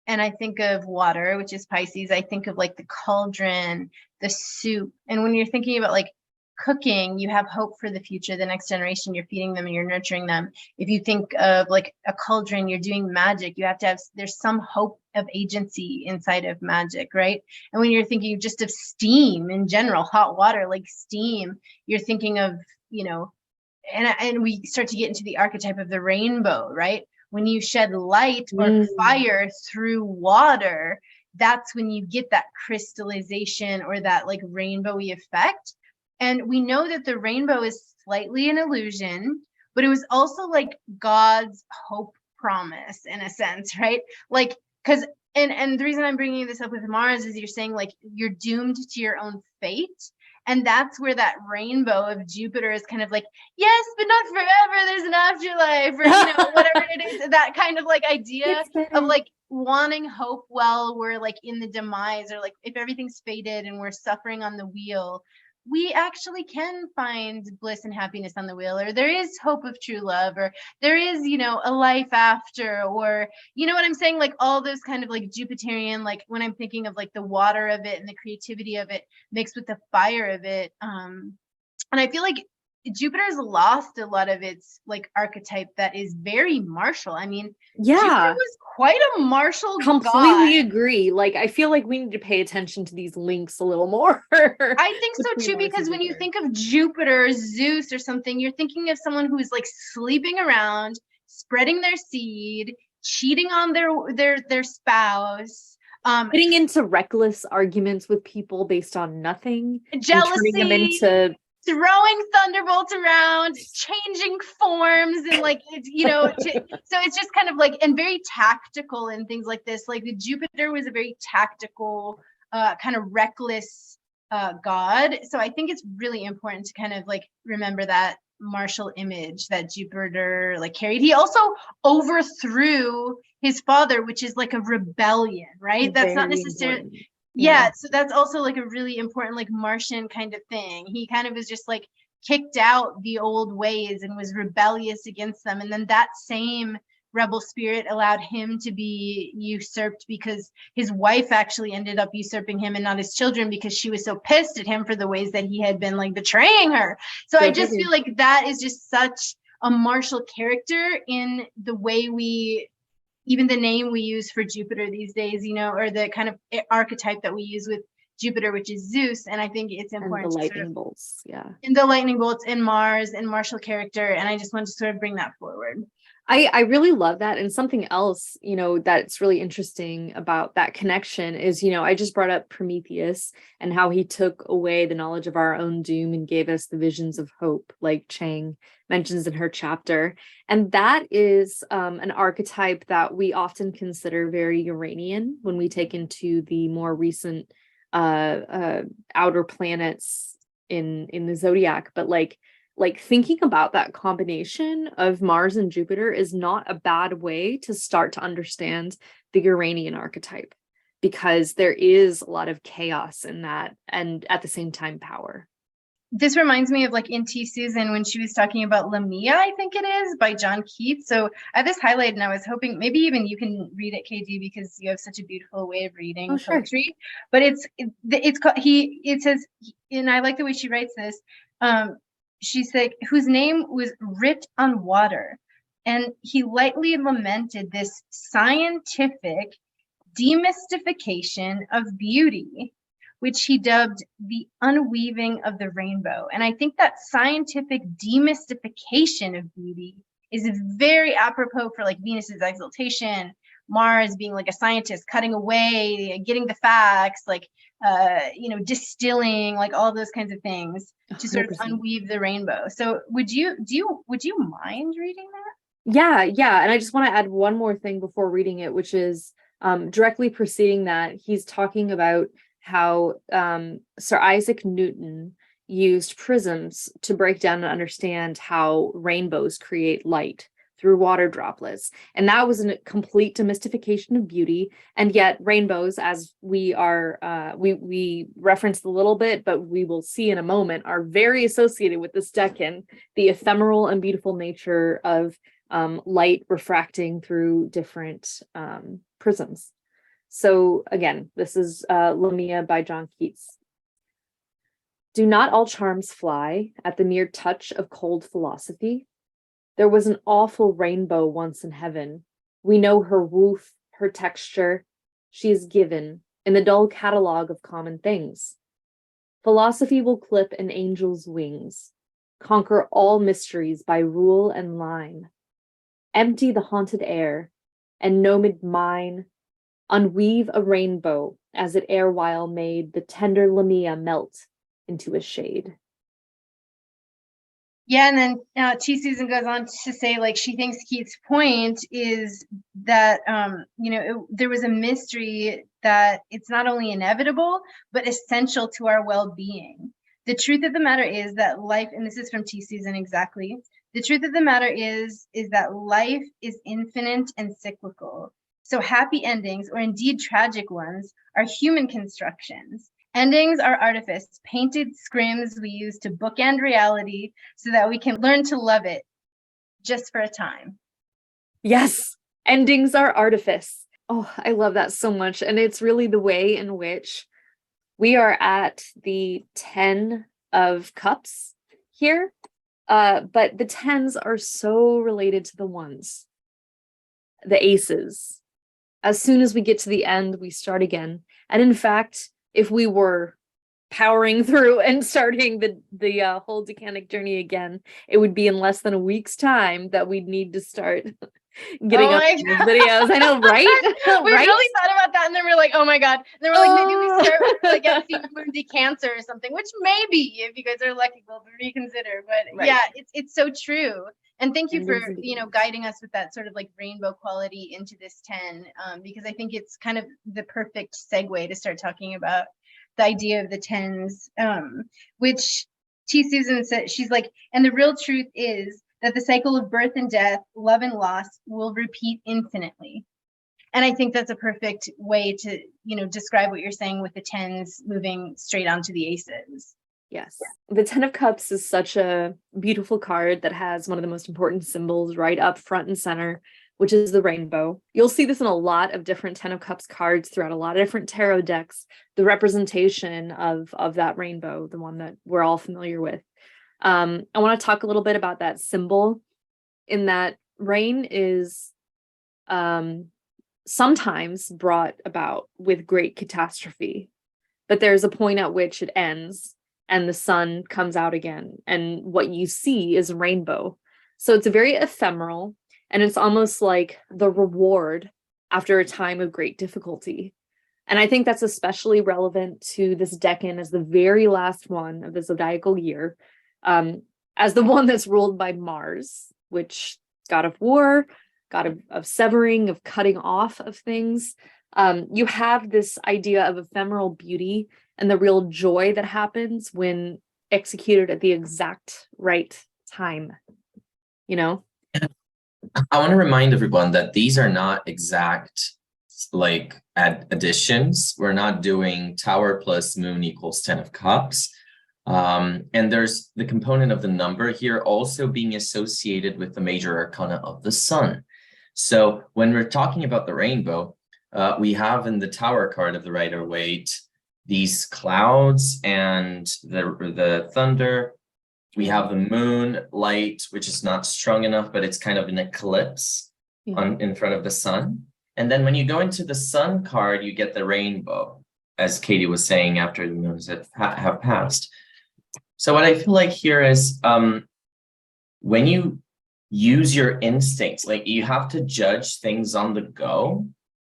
and I think of water, which is Pisces, I think of like the cauldron, the soup. And when you're thinking about like cooking, you have hope for the future, the next generation, you're feeding them and you're nurturing them. If you think of like a cauldron, you're doing magic, there's some hope of agency inside of magic, right? And when you're thinking just of steam in general, hot water, like steam, you're thinking of, and we start to get into the archetype of the rainbow, right? When you shed light or fire through water, that's when you get that crystallization or that like rainbowy effect. And we know that the rainbow is slightly an illusion, but it was also like God's hope promise in a sense, right? Like, because, and the reason I'm bringing this up with Mars is you're saying like you're doomed to your own fate. And that's where that rainbow of Jupiter is kind of like, yes, but not forever. There's an afterlife, or, whatever it is, that kind of like idea of like wanting hope while we're like in the demise, or like if everything's fated and we're suffering on the wheel, we actually can find bliss and happiness on the wheel, or there is hope of true love, or there is, a life after, or, what I'm saying? Like all those kind of like Jupiterian, like when I'm thinking of like the water of it and the creativity of it mixed with the fire of it. And I feel like Jupiter's lost a lot of its like archetype that is very martial. I mean, Jupiter was quite a martial Completely god. agree. Like, I feel like we need to pay attention to these links a little more. I think so too, because when you think of Jupiter, Zeus or something, you're thinking of someone who's like sleeping around, spreading their seed, cheating on their spouse, getting into reckless arguments with people based on nothing, jealousy, and turning them into throwing thunderbolts around, changing forms, and like it's so it's just kind of like, and very tactical and things like this. Like the Jupiter was a very tactical, kind of reckless god. So I think it's really important to kind of like remember that martial image that Jupiter like carried. He also overthrew his father, which is like a rebellion, right? That's not necessarily so that's also like a really important like Martian kind of thing. He kind of was just like kicked out the old ways and was rebellious against them, and then that same rebel spirit allowed him to be usurped, because his wife actually ended up usurping him and not his children, because she was so pissed at him for the ways that he had been like betraying her. So I just feel like that is just such a martial character in the way we, even the name we use for Jupiter these days, or the kind of archetype that we use with Jupiter, which is Zeus. And I think it's important. And the lightning bolts, and the lightning bolts, and Mars, and martial character. And I just want to sort of bring that forward. I really love that. And something else, that's really interesting about that connection is, I just brought up Prometheus and how he took away the knowledge of our own doom and gave us the visions of hope, like Chang mentions in her chapter. And that is an archetype that we often consider very Uranian when we take into the more recent outer planets in the zodiac. But like thinking about that combination of Mars and Jupiter is not a bad way to start to understand the Uranian archetype, because there is a lot of chaos in that, and at the same time power. This reminds me of like in T. Susan when she was talking about Lamia, I think it is, by John Keats. So I have this highlighted, and I was hoping maybe even you can read it, KD, because you have such a beautiful way of reading poetry. But it says, and I like the way she writes this. She's like, whose name was writ on water, and he lightly lamented this scientific demystification of beauty, which he dubbed the unweaving of the rainbow. And I think that scientific demystification of beauty is very apropos for like Venus's exaltation, Mars being like a scientist, cutting away, getting the facts, like distilling, like all those kinds of things to sort of unweave the rainbow. So would you mind reading that? Yeah. And I just want to add one more thing before reading it, which is directly preceding that. He's talking about how Sir Isaac Newton used prisms to break down and understand how rainbows create light through water droplets. And that was a complete demystification of beauty. And yet rainbows, as we referenced a little bit, but we will see in a moment, are very associated with this Decan, the ephemeral and beautiful nature of light refracting through different prisms. So again, this is Lamia by John Keats. Do not all charms fly at the mere touch of cold philosophy? There was an awful rainbow once in heaven. We know her woof, her texture. She is given in the dull catalogue of common things. Philosophy will clip an angel's wings, conquer all mysteries by rule and line, empty the haunted air, and gnomed mine, unweave a rainbow as it erewhile made the tender Lamia melt into a shade. Yeah, and then T. Susan goes on to say, like, she thinks Keats' point is that, there was a mystery that it's not only inevitable, but essential to our well-being. The truth of the matter is that life, and this is from T. Susan exactly, the truth of the matter is that life is infinite and cyclical. So happy endings, or indeed tragic ones, are human constructions. Endings are artifice, painted scrims we use to bookend reality so that we can learn to love it just for a time. Yes, endings are artifice. Oh, I love that so much. And it's really the way in which we are at the 10 of Cups here. But the 10s are so related to the ones, the aces. As soon as we get to the end, we start again. And in fact, if we were powering through and starting the whole Decanic journey again, it would be in less than a week's time that we'd need to start getting up these videos. I know, right? We really thought about that, and then we're like, oh my God. And then we're like, maybe we start with like a female moon Cancer or something, which maybe if you guys are lucky, we'll reconsider. But Right. yeah, it's so true. And thank you for, Endings and you know, guiding us with that sort of like rainbow quality into this 10, because I think it's kind of the perfect segue to start talking about the idea of the 10s, which T. Susan said, she's like, and the real truth is that the cycle of birth and death, love and loss will repeat infinitely. And I think that's a perfect way to, you know, describe what you're saying with the 10s moving straight onto the aces. Yes. The 10 of Cups is such a beautiful card that has one of the most important symbols right up front and center, which is the rainbow. You'll see this in a lot of different 10 of Cups cards throughout a lot of different tarot decks, the representation of that rainbow, the one that we're all familiar with. I want to talk a little bit about that symbol, in that rain is sometimes brought about with great catastrophe, but there's a point at which it ends and the sun comes out again, and what you see is a rainbow. So it's very ephemeral, and it's almost like the reward after a time of great difficulty. And I think that's especially relevant to this Decan as the very last one of the zodiacal year, as the one that's ruled by Mars, which god of war, god of severing, of cutting off of things. You have this idea of ephemeral beauty and the real joy that happens when executed at the exact right time, you know? I want to remind everyone that these are not exact like additions. We're not doing Tower plus Moon equals 10 of Cups. And there's the component of the number here also being associated with the major arcana of the sun. So when we're talking about the rainbow, we have in the Tower card of the Rider-Waite these clouds and the thunder. We have the moon light, which is not strong enough, but it's kind of an eclipse in front of the sun. And then when you go into the sun card, you get the rainbow, as Katie was saying, after the moons have passed. So what I feel like here is when you use your instincts, like you have to judge things on the go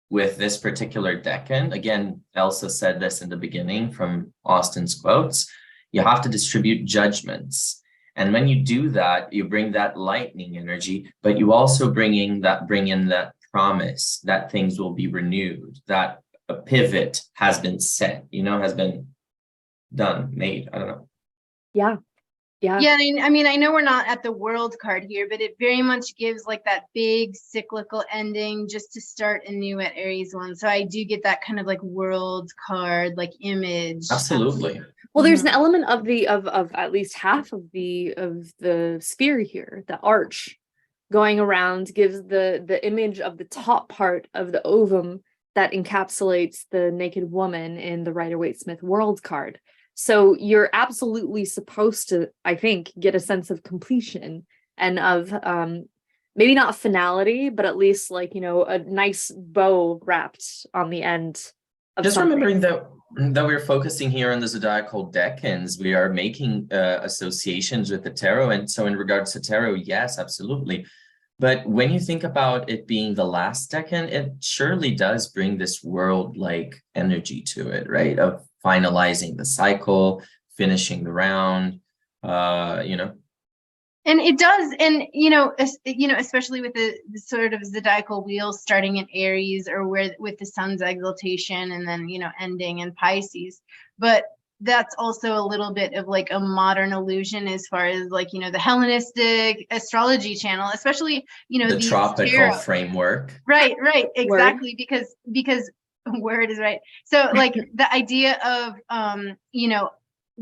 with this particular Decan. Again, Elsa said this in the beginning from Austin's quotes. You have to distribute judgments. And when you do that, you bring that lightning energy, but you also bring in that promise that things will be renewed, that a pivot has been set, you know, has been done, made. I don't know. Yeah. I mean, I know we're not at the world card here, but it very much gives like that big cyclical ending just to start anew at Aries 1. So I do get that kind of like world card, like image. Absolutely. Well, there's an element of at least half of the sphere here, the arch going around gives the image of the top part of the ovum that encapsulates the naked woman in the Rider-Waite-Smith world card. So you're absolutely supposed to, I think, get a sense of completion and of maybe not finality, but at least like, you know, a nice bow wrapped on the end of just something. remembering that we're focusing here on the zodiacal decans, we are making associations with the tarot. And so in regards to tarot, yes, absolutely. But when you think about it being the last decan, it surely does bring this world-like energy to it, right? Of finalizing the cycle, finishing the round, you know. And it does, and especially with the sort of zodiacal wheel starting in Aries, or where with the sun's exaltation and then ending in Pisces. But that's also a little bit of like a modern illusion as far as like the Hellenistic astrology channel, especially the tropical framework. Right, exactly, because word is right. So like the idea of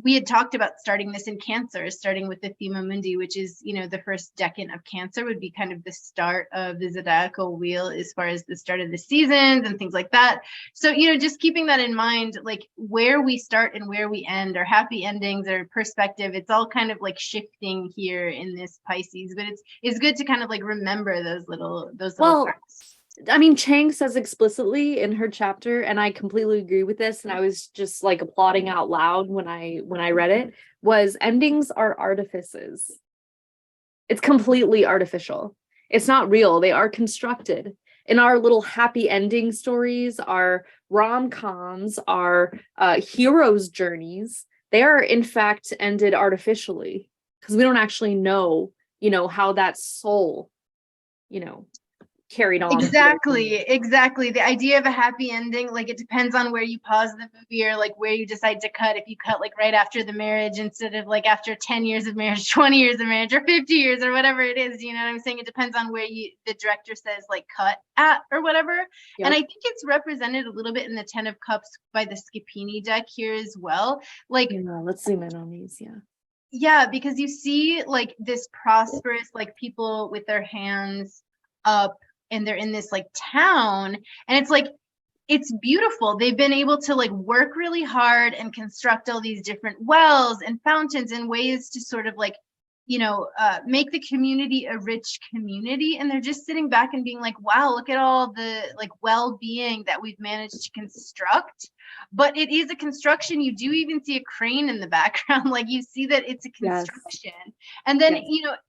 we had talked about starting this in Cancer, starting with the Thema Mundi, which is, the first decan of Cancer would be kind of the start of the zodiacal wheel as far as the start of the seasons and things like that. So, just keeping that in mind, like where we start and where we end, our happy endings, our perspective, it's all kind of like shifting here in this Pisces, but it's good to kind of like remember those little parts. I mean, Chang says explicitly in her chapter, and I completely agree with this, and I was just like applauding out loud when I read it, was endings are artifices. It's completely artificial. It's not real. They are constructed. In our little happy ending stories, our rom-coms, our heroes' journeys, they are in fact ended artificially because we don't actually know, how that soul, carried on. Exactly. The idea of a happy ending, like it depends on where you pause the movie or like where you decide to cut. If you cut like right after the marriage instead of like after 10 years of marriage, 20 years of marriage, or 50 years or whatever it is, you know what I'm saying? It depends on where the director says like cut at or whatever. Yep. And I think it's represented a little bit in the 10 of Cups by the Scapini deck here as well. Like, let's zoom in on these. Yeah, because you see like this prosperous, like people with their hands up, and they're in this like town, and it's like, it's beautiful. They've been able to like work really hard and construct all these different wells and fountains and ways to sort of like, make the community a rich community. And they're just sitting back and being like, wow, look at all the like well-being that we've managed to construct. But it is a construction. You do even see a crane in the background. Like you see that it's a construction. Yes. And then,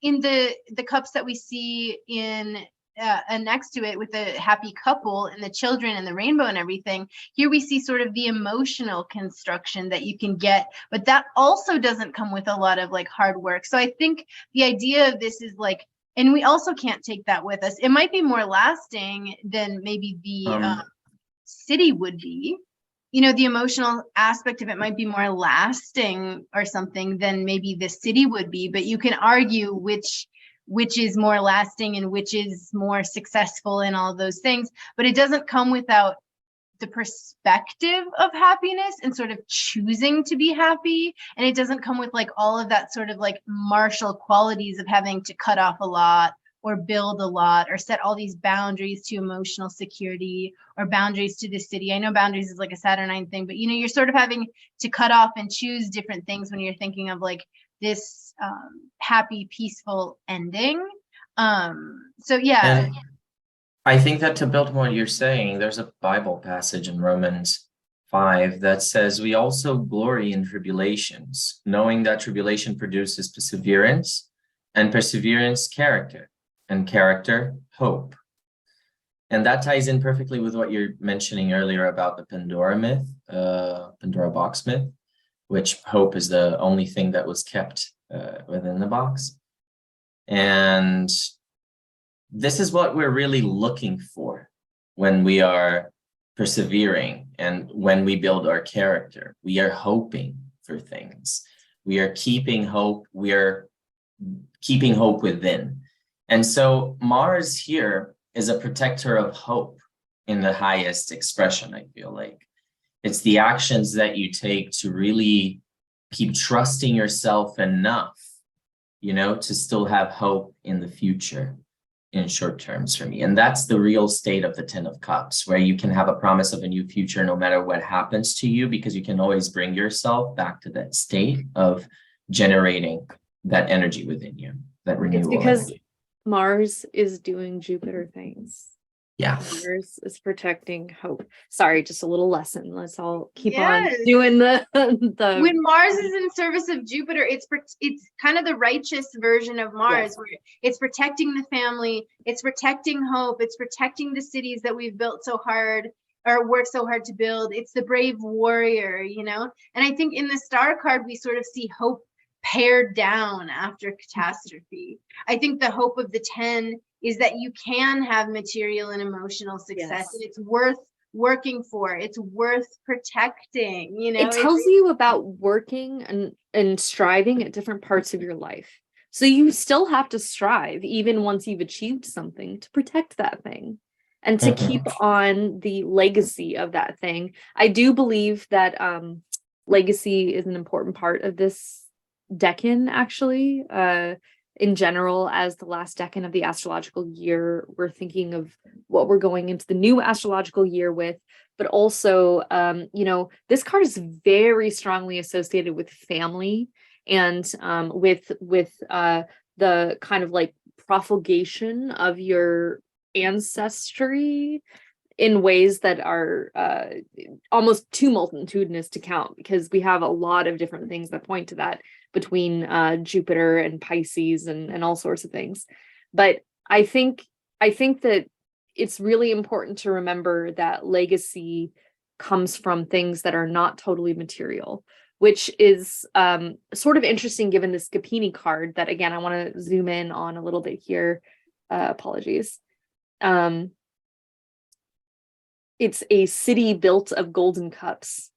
in the cups that we see in next to it with the happy couple and the children and the rainbow and everything, here we see sort of the emotional construction that you can get, but that also doesn't come with a lot of like hard work. So I think the idea of this is like, and we also can't take that with us. It might be more lasting than maybe the city would be. The emotional aspect of it might be more lasting or something than maybe the city would be, but you can argue which is more lasting and which is more successful and all those things. But it doesn't come without the perspective of happiness and sort of choosing to be happy. And it doesn't come with like all of that sort of like martial qualities of having to cut off a lot or build a lot or set all these boundaries to emotional security or boundaries to the city. I know boundaries is like a Saturnine thing, but you're sort of having to cut off and choose different things when you're thinking of like this happy, peaceful ending. So yeah. And I think that to build on what you're saying, there's a Bible passage in Romans 5 that says, we also glory in tribulations, knowing that tribulation produces perseverance, and perseverance, character, and character, hope. And that ties in perfectly with what you're mentioning earlier about the Pandora myth, Pandora box myth, which hope is the only thing that was kept within the box. And this is what we're really looking for when we are persevering and when we build our character. We are hoping for things. We are keeping hope. We are keeping hope within. And so Mars here is a protector of hope in the highest expression, I feel like. It's the actions that you take to really keep trusting yourself enough, to still have hope in the future in short terms for me. And that's the real state of the 10 of Cups, where you can have a promise of a new future no matter what happens to you, because you can always bring yourself back to that state of generating that energy within you, that renewal. It's because energy. Mars is doing Jupiter things. Yeah. Mars is protecting hope. Sorry, just a little lesson. Let's all keep on doing the When Mars is in service of Jupiter, it's kind of the righteous version of Mars, where it's protecting the family, it's protecting hope, it's protecting the cities that we've built so hard or worked so hard to build. It's the brave warrior, And I think in the star card, we sort of see hope pared down after catastrophe. I think the hope of the 10 is that you can have material and emotional success, and it's worth working for. It's worth protecting, It tells you about working and striving at different parts of your life. So you still have to strive even once you've achieved something to protect that thing and to keep on the legacy of that thing. I do believe that legacy is an important part of this decan, actually. In general, as the last decan of the astrological year, we're thinking of what we're going into the new astrological year with, but also, this card is very strongly associated with family and with the kind of like profligation of your ancestry in ways that are almost too multitudinous to count, because we have a lot of different things that point to that between Jupiter and Pisces and all sorts of things. But I think that it's really important to remember that legacy comes from things that are not totally material, which is sort of interesting given the Scapini card that, again, I want to zoom in on a little bit here. Apologies. It's a city built of golden cups.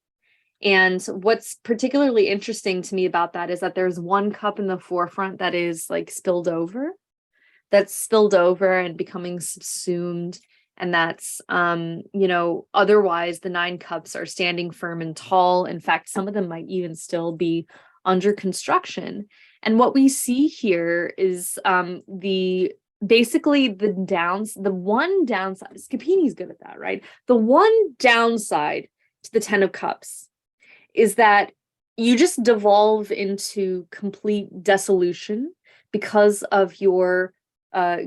And what's particularly interesting to me about that is that there's one cup in the forefront that is like spilled over, and becoming subsumed. And that's, otherwise the 9 cups are standing firm and tall. In fact, some of them might even still be under construction. And what we see here is the one downside, Scapini's good at that, right? The one downside to the 10 of Cups is that you just devolve into complete dissolution because of your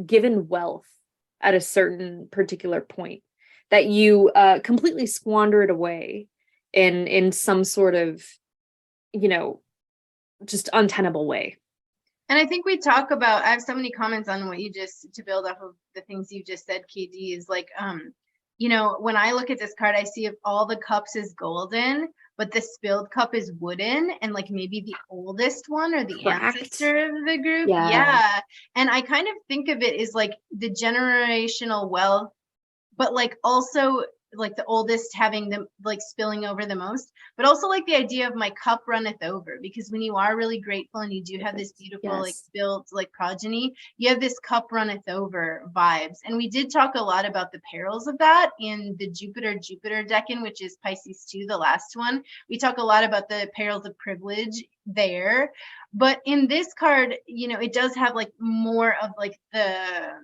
given wealth at a certain particular point, that you completely squander it away in some sort of, just untenable way. And I think we talk about, I have so many comments on what you just, to build off of the things you just said, KD, is like, when I look at this card, I see if all the cups is golden, but the spilled cup is wooden, and like maybe the oldest one or the ancestor of the group. Yeah. And I kind of think of it as like the generational wealth, but like also like the oldest having them like spilling over the most, but also like the idea of my cup runneth over, because when you are really grateful and you do have this beautiful like built like progeny, you have this cup runneth over vibes. And we did talk a lot about the perils of that in the Jupiter Decan, which is Pisces II, the last one. We talk a lot about the perils of privilege there, but in this card, it does have like more of like the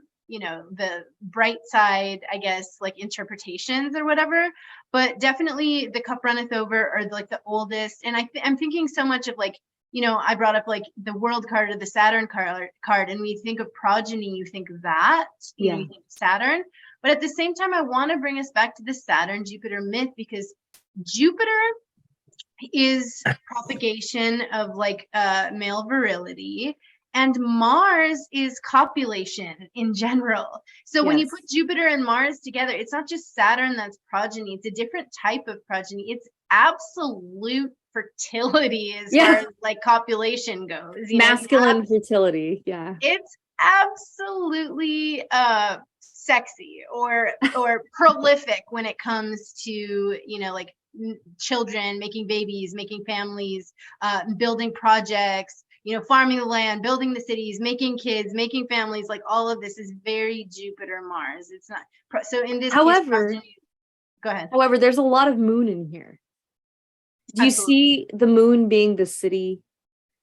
bright side, I guess, like interpretations or whatever, but definitely the cup runneth over or like the oldest. And I'm thinking so much of like, I brought up like the world card or the Saturn card, and when you think of progeny, you think of that, you think of Saturn. But at the same time, I want to bring us back to the Saturn Jupiter myth, because Jupiter is propagation of like male virility, and Mars is copulation in general. So when you put Jupiter and Mars together, it's not just Saturn that's progeny. It's a different type of progeny. It's absolute fertility as far as like copulation goes. Masculine fertility. Yeah. It's absolutely sexy or prolific when it comes to, like children, making babies, making families, building projects, farming the land, building the cities, making kids, making families, like all of this is very Jupiter Mars. It's not so in this case, go ahead. However, there's a lot of moon in here. Do you see the moon being the city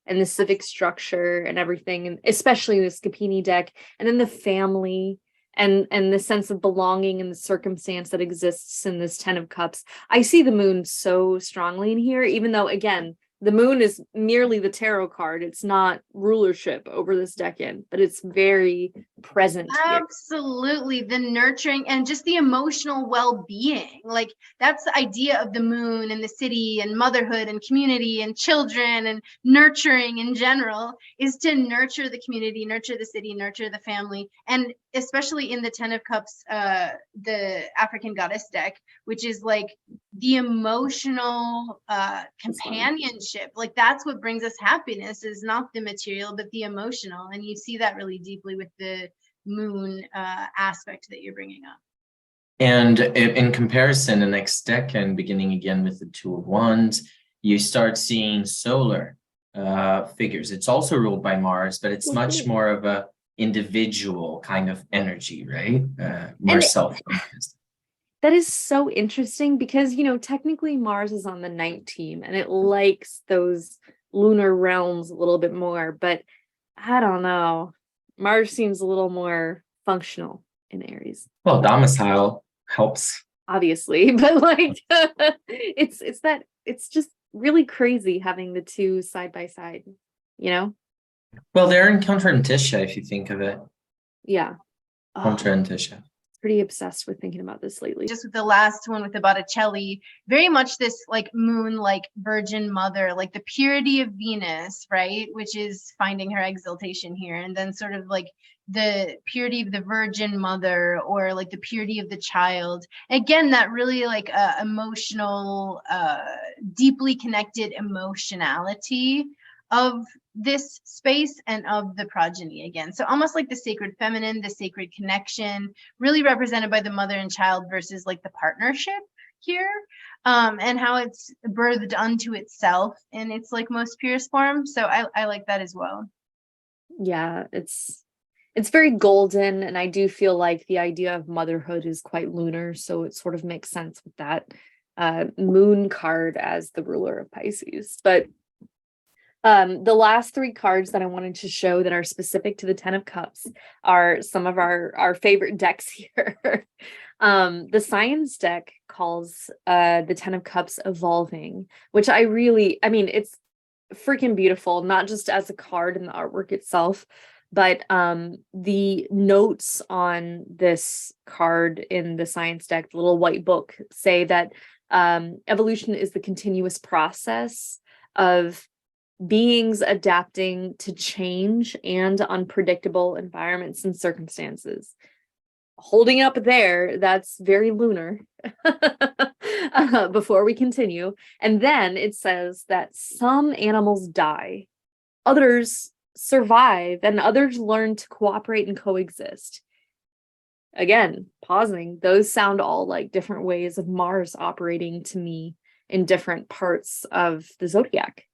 and the civic structure and everything, and especially the Scapini deck, and then the family and the sense of belonging and the circumstance that exists in this 10 of Cups? I see the moon so strongly in here, even though, again, the moon is merely the tarot card. It's not rulership over this decan, but it's very present here. Absolutely. The nurturing and just the emotional well-being. Like that's the idea of the moon and the city and motherhood and community and children and nurturing in general, is to nurture the community, nurture the city, nurture the family. And especially in the 10 of Cups, the African goddess deck, which is like the emotional companionship. Like that's what brings us happiness, is not the material, but the emotional. And you see that really deeply with the moon aspect that you're bringing up. And in comparison, the next decan, beginning again with the 2 of Wands, you start seeing solar figures. It's also ruled by Mars, but it's much more of a individual kind of energy, right? More self-focused. That is so interesting because, technically Mars is on the night team and it likes those lunar realms a little bit more, but I don't know. Mars seems a little more functional in Aries. Well, domicile helps. Obviously, but like it's just really crazy having the two side by side, Well, they're in contrantitia if you think of it. Yeah. Contrantitia. Pretty obsessed with thinking about this lately. Just with the last one with the Botticelli, very much this like moon, like virgin mother, like the purity of Venus, right? Which is finding her exaltation here. And then sort of like the purity of the virgin mother, or like the purity of the child. Again, that really like emotional, deeply connected emotionality of this space and of the progeny again. So almost like the sacred feminine, the sacred connection, really represented by the mother and child versus like the partnership here, and how it's birthed unto itself in its like most purest form. So I like that as well. Yeah, it's very golden, and I do feel like the idea of motherhood is quite lunar, so it sort of makes sense with that moon card as the ruler of Pisces. But the last three cards that I wanted to show that are specific to the Ten of Cups are some of our favorite decks here. The science deck calls the Ten of Cups evolving, which I mean, it's freaking beautiful, not just as a card in the artwork itself, but the notes on this card in the science deck, the little white book, say that evolution is the continuous process of beings adapting to change and unpredictable environments and circumstances. Holding up there, that's very lunar. Before we continue. And then it says that some animals die, others survive, and others learn to cooperate and coexist. Again, pausing, those sound all like different ways of Mars operating to me in different parts of the zodiac.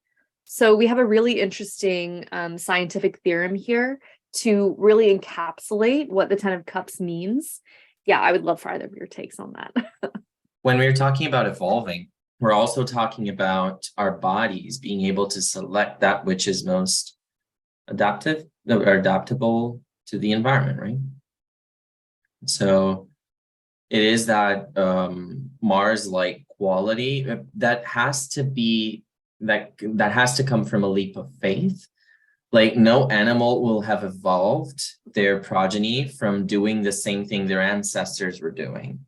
So we have a really interesting scientific theorem here to really encapsulate what the Ten of Cups means. Yeah, I would love for either of your takes on that. When we're talking about evolving, we're also talking about our bodies being able to select that which is most adaptive or adaptable to the environment, right? So it is that Mars-like quality that has to be that has to come from a leap of faith. Like, no animal will have evolved their progeny from doing the same thing their ancestors were doing.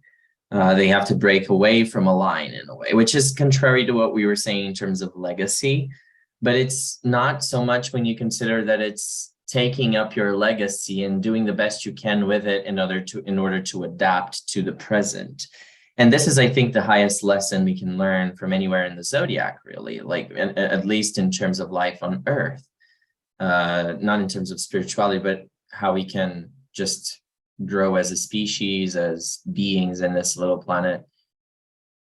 They have to break away from a line in a way, which is contrary to what we were saying in terms of legacy. But it's not so much when you consider that it's taking up your legacy and doing the best you can with it in order to adapt to the present. And this is, I think, the highest lesson we can learn from anywhere in the zodiac, really, like at least in terms of life on Earth, not in terms of spirituality, but how we can just grow as a species, as beings in this little planet.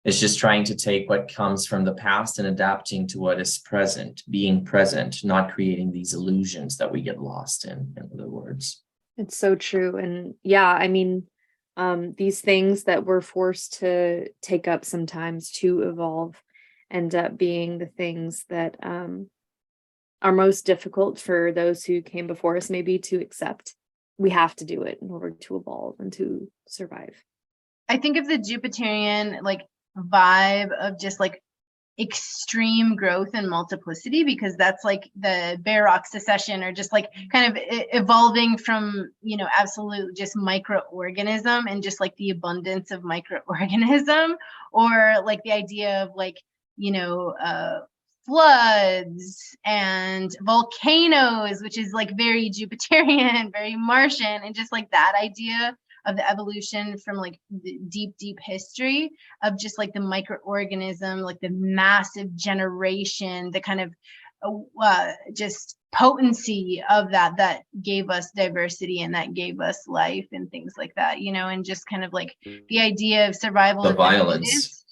It's just trying to take what comes from the past and adapting to what is present, being present, not creating these illusions that we get lost in other words. It's so true. And yeah, I mean, these things that we're forced to take up sometimes to evolve end up being the things that are most difficult for those who came before us maybe to accept. We have to do it in order to evolve and to survive. I think of the Jupiterian like vibe of just like extreme growth and multiplicity, because that's like the Baroque secession, or just like kind of evolving from, you know, absolute just microorganism and just like the abundance of microorganism, or like the idea of like, you know, floods and volcanoes, which is like very Jupiterian, very Martian, and just like that idea of the evolution from like the deep history of just like the microorganism, like the massive generation, the kind of just potency of that gave us diversity and that gave us life and things like that, you know, and just kind of like the idea of survival, the violence,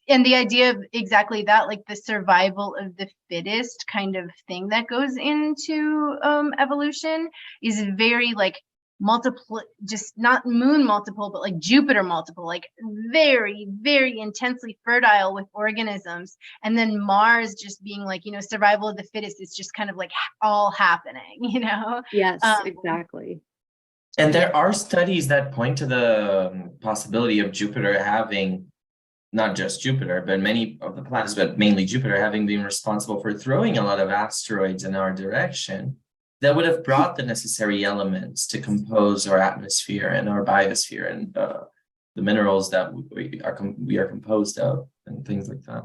and the idea of exactly that, like the survival of the fittest kind of thing that goes into evolution is very like multiple, just not moon multiple, but like Jupiter multiple, like very intensely fertile with organisms. And then Mars just being like, you know, survival of the fittest is just kind of like all happening, you know? Yes, exactly. And there are studies that point to the possibility of Jupiter having, not just Jupiter, but many of the planets, but mainly Jupiter, having been responsible for throwing a lot of asteroids in our direction that would have brought the necessary elements to compose our atmosphere and our biosphere and the minerals that we are composed of and things like that.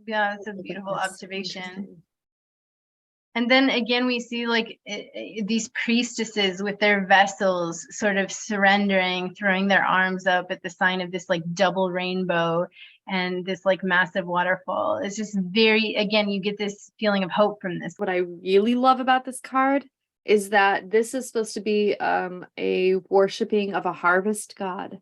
Yeah, that's a beautiful observation. And then again, we see like these priestesses with their vessels sort of surrendering, throwing their arms up at the sign of this like double rainbow and this like massive waterfall. It's just very, again, you get this feeling of hope from this. What I really love about this card is that this is supposed to be a worshiping of a harvest god.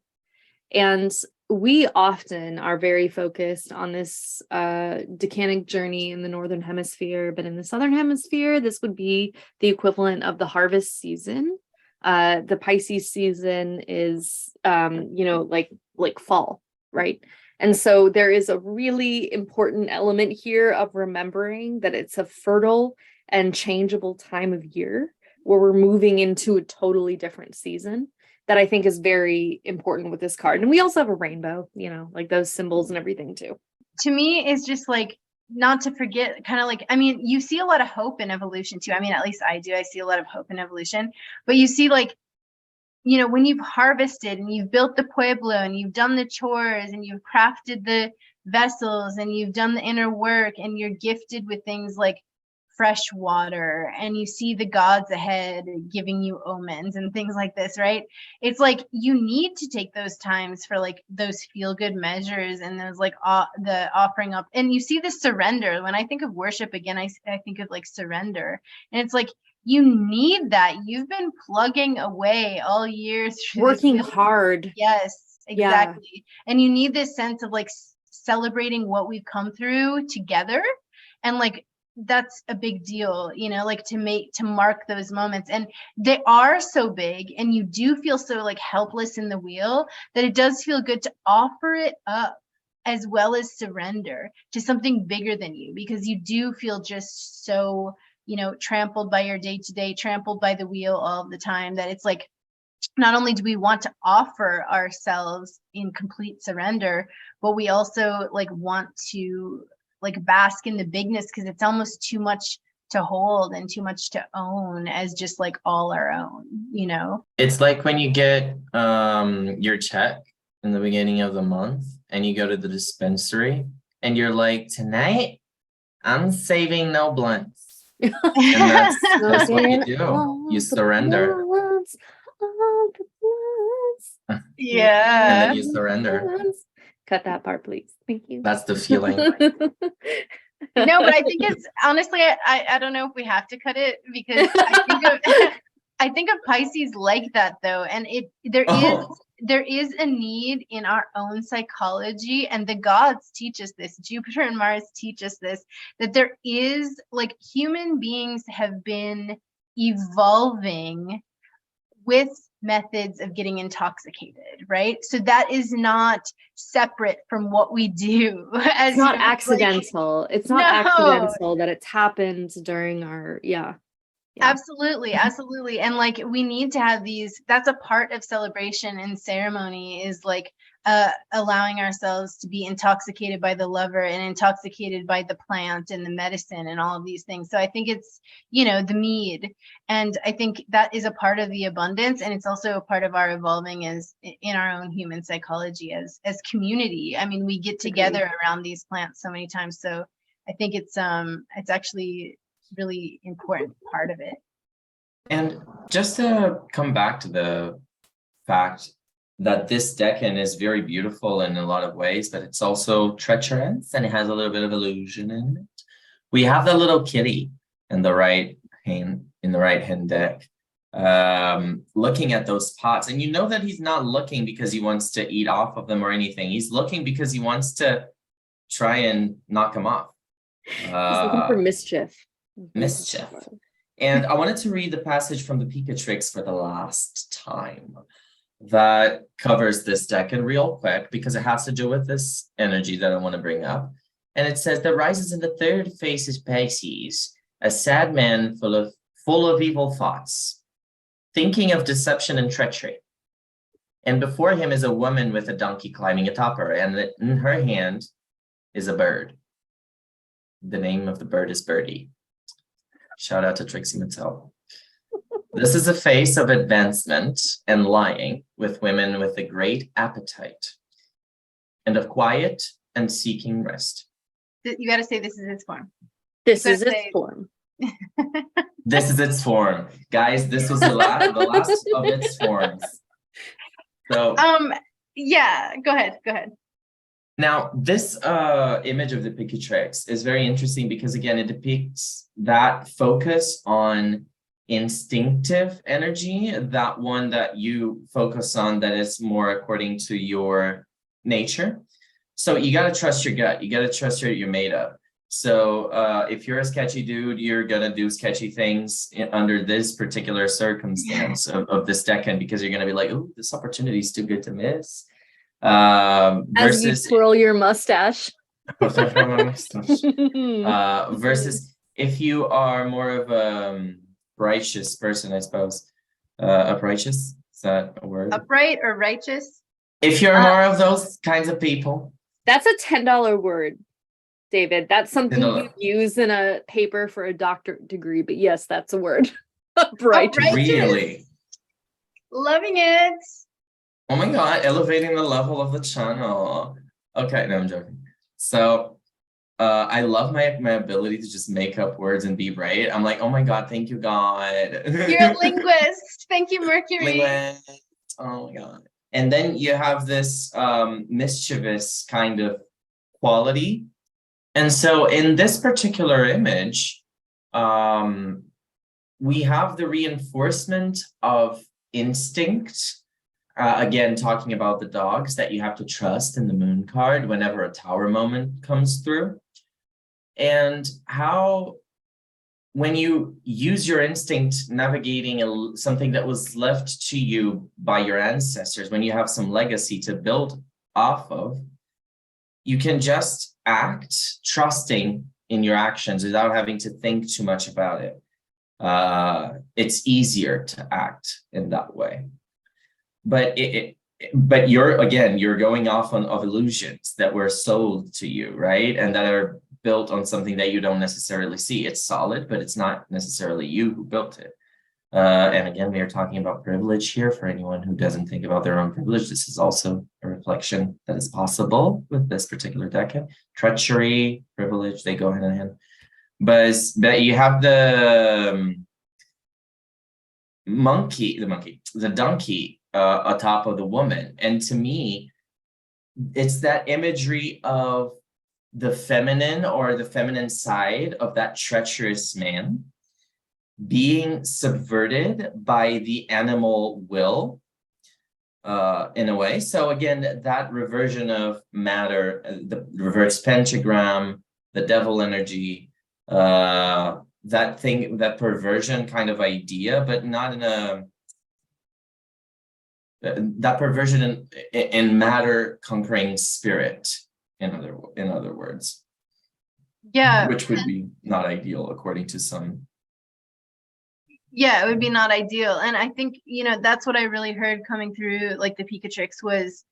And we often are very focused on this Decanic journey in the Northern Hemisphere, but in the Southern Hemisphere, this would be the equivalent of the harvest season. The Pisces season is, like fall, right? And so there is a really important element here of remembering that it's a fertile and changeable time of year where we're moving into a totally different season. That I think is very important with this card. And we also have a rainbow, like those symbols and everything too. To me, it's just like, not to forget, kind of like, I mean, you see a lot of hope in evolution too. I mean, at least I do. I see a lot of hope in evolution. But you see like, when you've harvested and you've built the pueblo and you've done the chores and you've crafted the vessels and you've done the inner work and you're gifted with things like fresh water and you see the gods ahead giving you omens and things like this, right? It's like you need to take those times for like those feel-good measures and those like the offering up, and you see the surrender. When I think of worship again, I think of like surrender, and it's like you need that. You've been plugging away all year through working hard. Yes, exactly. Yeah. And you need this sense of like celebrating what we've come through together, and like that's a big deal, like to mark those moments. And they are so big and you do feel so like helpless in the wheel that it does feel good to offer it up as well as surrender to something bigger than you, because you do feel just so, trampled by your day-to-day, trampled by the wheel all the time, that it's like, not only do we want to offer ourselves in complete surrender, but we also like want to like bask in the bigness, because it's almost too much to hold and too much to own as just like all our own, It's like when you get your check in the beginning of the month and you go to the dispensary and you're like, tonight I'm saving no blunts. And that's what you do. You surrender. Yeah. And then you surrender. Cut that part, please. Thank you. That's the feeling. No, but I think it's honestly, I don't know if we have to cut it, because I think of Pisces like that though, and there is a need in our own psychology, and the gods teach us this. Jupiter and Mars teach us this, that there is like human beings have been evolving with methods of getting intoxicated, right? So that is not separate from what we do. It's not accidental. It's not accidental that it's happened during our Absolutely. And like we need to have these, that's a part of celebration and ceremony, is like allowing ourselves to be intoxicated by the lover and intoxicated by the plant and the medicine and all of these things. So I think it's, the mead. And I think that is a part of the abundance. And it's also a part of our evolving as in our own human psychology as community. I mean, we get together around these plants so many times. So I think it's actually really important part of it. And just to come back to the fact that this decan is very beautiful in a lot of ways, but it's also treacherous and it has a little bit of illusion in it. We have the little kitty in the right hand deck, looking at those pots, and that he's not looking because he wants to eat off of them or anything. He's looking because he wants to try and knock them off. He's looking for mischief. And I wanted to read the passage from the Picatrix for the last time that covers this decan real quick, because it has to do with this energy that I want to bring up. And it says, that rises in the third phase is Pisces, a sad man full of evil thoughts, thinking of deception and treachery. And before him is a woman with a donkey climbing atop her, and in her hand is a bird. The name of the bird is Birdie. Shout out to Trixie Mattel. This is a face of advancement and lying with women with a great appetite and of quiet and seeking rest. You got to say this is its form. This is its form. This is its form. Guys, this was the last of its forms. So yeah, go ahead. now this image of the Picatrix is very interesting because again, it depicts that focus on instinctive energy, that one that you focus on that is more according to your nature. So you got to trust your gut. You got to trust you're made up. So if you're a sketchy dude, you're going to do sketchy things under this particular circumstance of this Decan, because you're going to be like, oh, this opportunity is too good to miss. As you Versus twirl your mustache. Versus if you are more of a righteous person, I suppose. Uprighteous, is that a word? Upright or righteous? If you're more of those kinds of people. That's a $10 word, David. That's something $10. you use in a paper for a doctorate degree, but yes, that's a word. Upright. Really? Loving it. Oh my God, elevating the level of the channel. Okay, no, I'm joking. So I love my ability to just make up words and be right. I'm like, oh my God, thank you, God. You're a linguist. Thank you, Mercury. Linguist. Oh my God. And then you have this mischievous kind of quality. And so in this particular image, we have the reinforcement of instinct. Again, talking about the dogs that you have to trust in the moon card whenever a tower moment comes through. And how, when you use your instinct navigating something that was left to you by your ancestors, when you have some legacy to build off of, you can just act trusting in your actions without having to think too much about it. It's easier to act in that way. But but you're going off of illusions that were sold to you, right? And that are built on something that you don't necessarily see. It's solid, but it's not necessarily you who built it. And again, we are talking about privilege here. For anyone who doesn't think about their own privilege, this is also a reflection that is possible with this particular Decan. Treachery, privilege, they go hand in hand. But you have the donkey atop of the woman. And to me, it's that imagery of the feminine or the feminine side of that treacherous man being subverted by the animal will in a way. So again, that reversion of matter, the reverse pentagram, the devil energy, that thing, that perversion kind of idea, but not in that perversion in matter conquering spirit, in other words. Yeah. Which would be not ideal according to some. Yeah, it would be not ideal. And I think, that's what I really heard coming through like the Picatrix was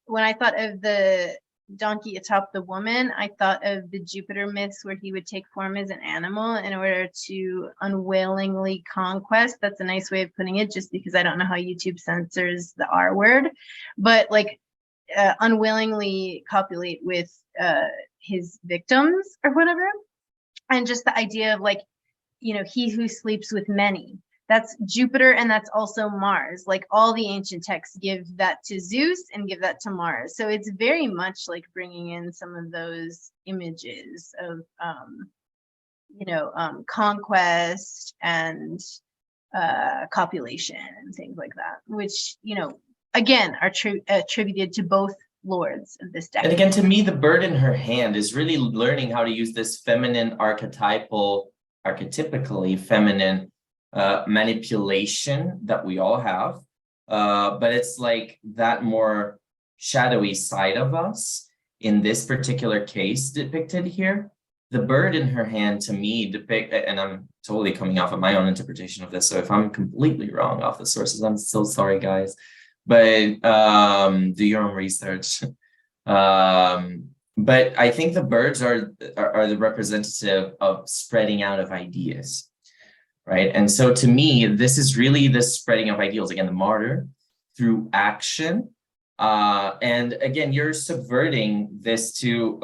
when I thought of the donkey atop the woman, I thought of the Jupiter myths where he would take form as an animal in order to unwillingly conquest. That's a nice way of putting it, just because I don't know how YouTube censors the R word, but like unwillingly copulate with his victims or whatever. And just the idea of like, he who sleeps with many. That's Jupiter, and that's also Mars. Like all the ancient texts give that to Zeus and give that to Mars. So it's very much like bringing in some of those images of, conquest and copulation and things like that, which, again, are attributed to both lords of this decade. And again, to me, the bird in her hand is really learning how to use this feminine archetypically feminine manipulation that we all have, but it's like that more shadowy side of us in this particular case depicted here. The bird in her hand to me and I'm totally coming off of my own interpretation of this, so if I'm completely wrong off the sources, I'm so sorry, guys, but do your own research. But I think the birds are the representative of spreading out of ideas. Right. And so to me, this is really the spreading of ideals. Again, the martyr through action. And again, you're subverting this to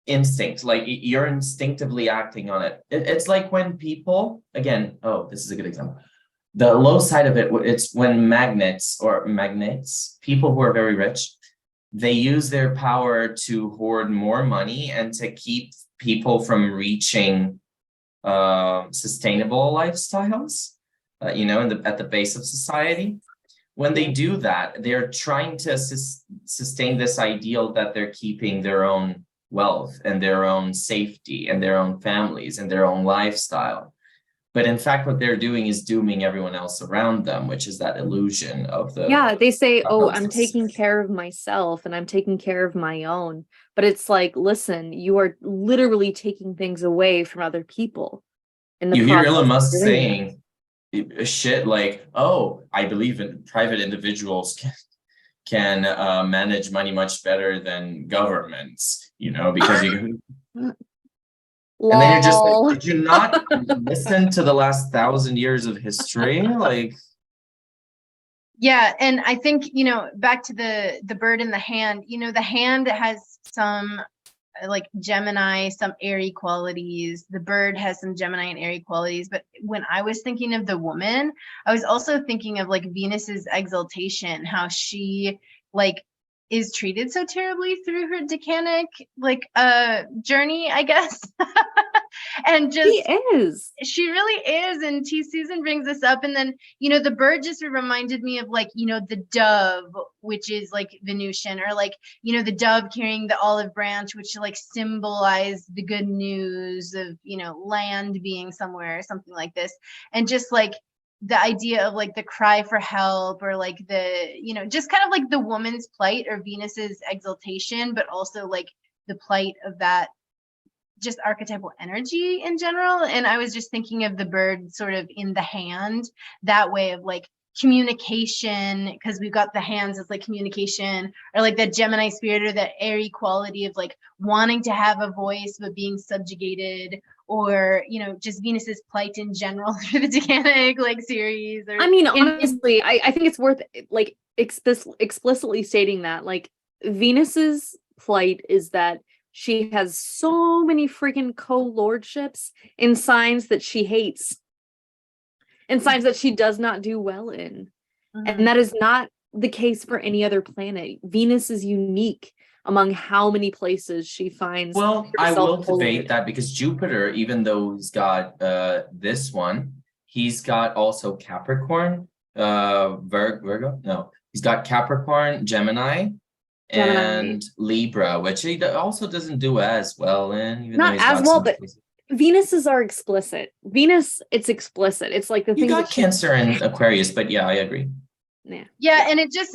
instinct, like you're instinctively acting on it. It's like when people, again, oh, this is a good example. The low side of it, it's when magnates, people who are very rich, they use their power to hoard more money and to keep people from reaching sustainable lifestyles, at the base of society. When they do that, they're trying to sustain this ideal that they're keeping their own wealth and their own safety and their own families and their own lifestyle. But in fact, what they're doing is dooming everyone else around them, which is that illusion of the... Yeah, they say, oh, I'm taking care of myself and I'm taking care of my own. But it's like, listen, you are literally taking things away from other people. You hear Elon Musk saying shit like, oh, I believe in private individuals can manage money much better than governments, because you... And then you're just like, did you not listen to the last 1,000 years of history? Like, yeah, and I think, back to the bird in the hand, the hand has some like Gemini, some airy qualities. The bird has some Gemini and airy qualities. But when I was thinking of the woman, I was also thinking of like Venus's exaltation, how she like is treated so terribly through her Decanic journey, I guess. And just she really is. And T Susan brings this up. And then, the bird just reminded me of like, the dove, which is like Venusian, or like, the dove carrying the olive branch, which like symbolize the good news of, land being somewhere or something like this. And just like the idea of like the cry for help, or like the, just kind of like the woman's plight or Venus's exaltation, but also like the plight of that just archetypal energy in general. And I was just thinking of the bird sort of in the hand, that way of like communication, because we've got the hands as like communication, or like that Gemini spirit, or that airy quality of like wanting to have a voice but being subjugated, or just Venus's plight in general through the Decanic like series. Or honestly, I think it's worth like explicitly stating that like Venus's plight is that she has so many freaking co-lordships in signs that she hates, and signs that she does not do well in. And that is not the case for any other planet. Venus is unique among how many places she finds. Well, I will debate that, because Jupiter, even though he's got this one, he's got also Capricorn, Virgo. No, he's got Capricorn, Gemini, and Libra, which he also doesn't do as well in. Even not as well, but Venuses are explicit. Venus, it's explicit. It's like the thing. You got Cancer and Aquarius, but yeah, I agree. Yeah, and it just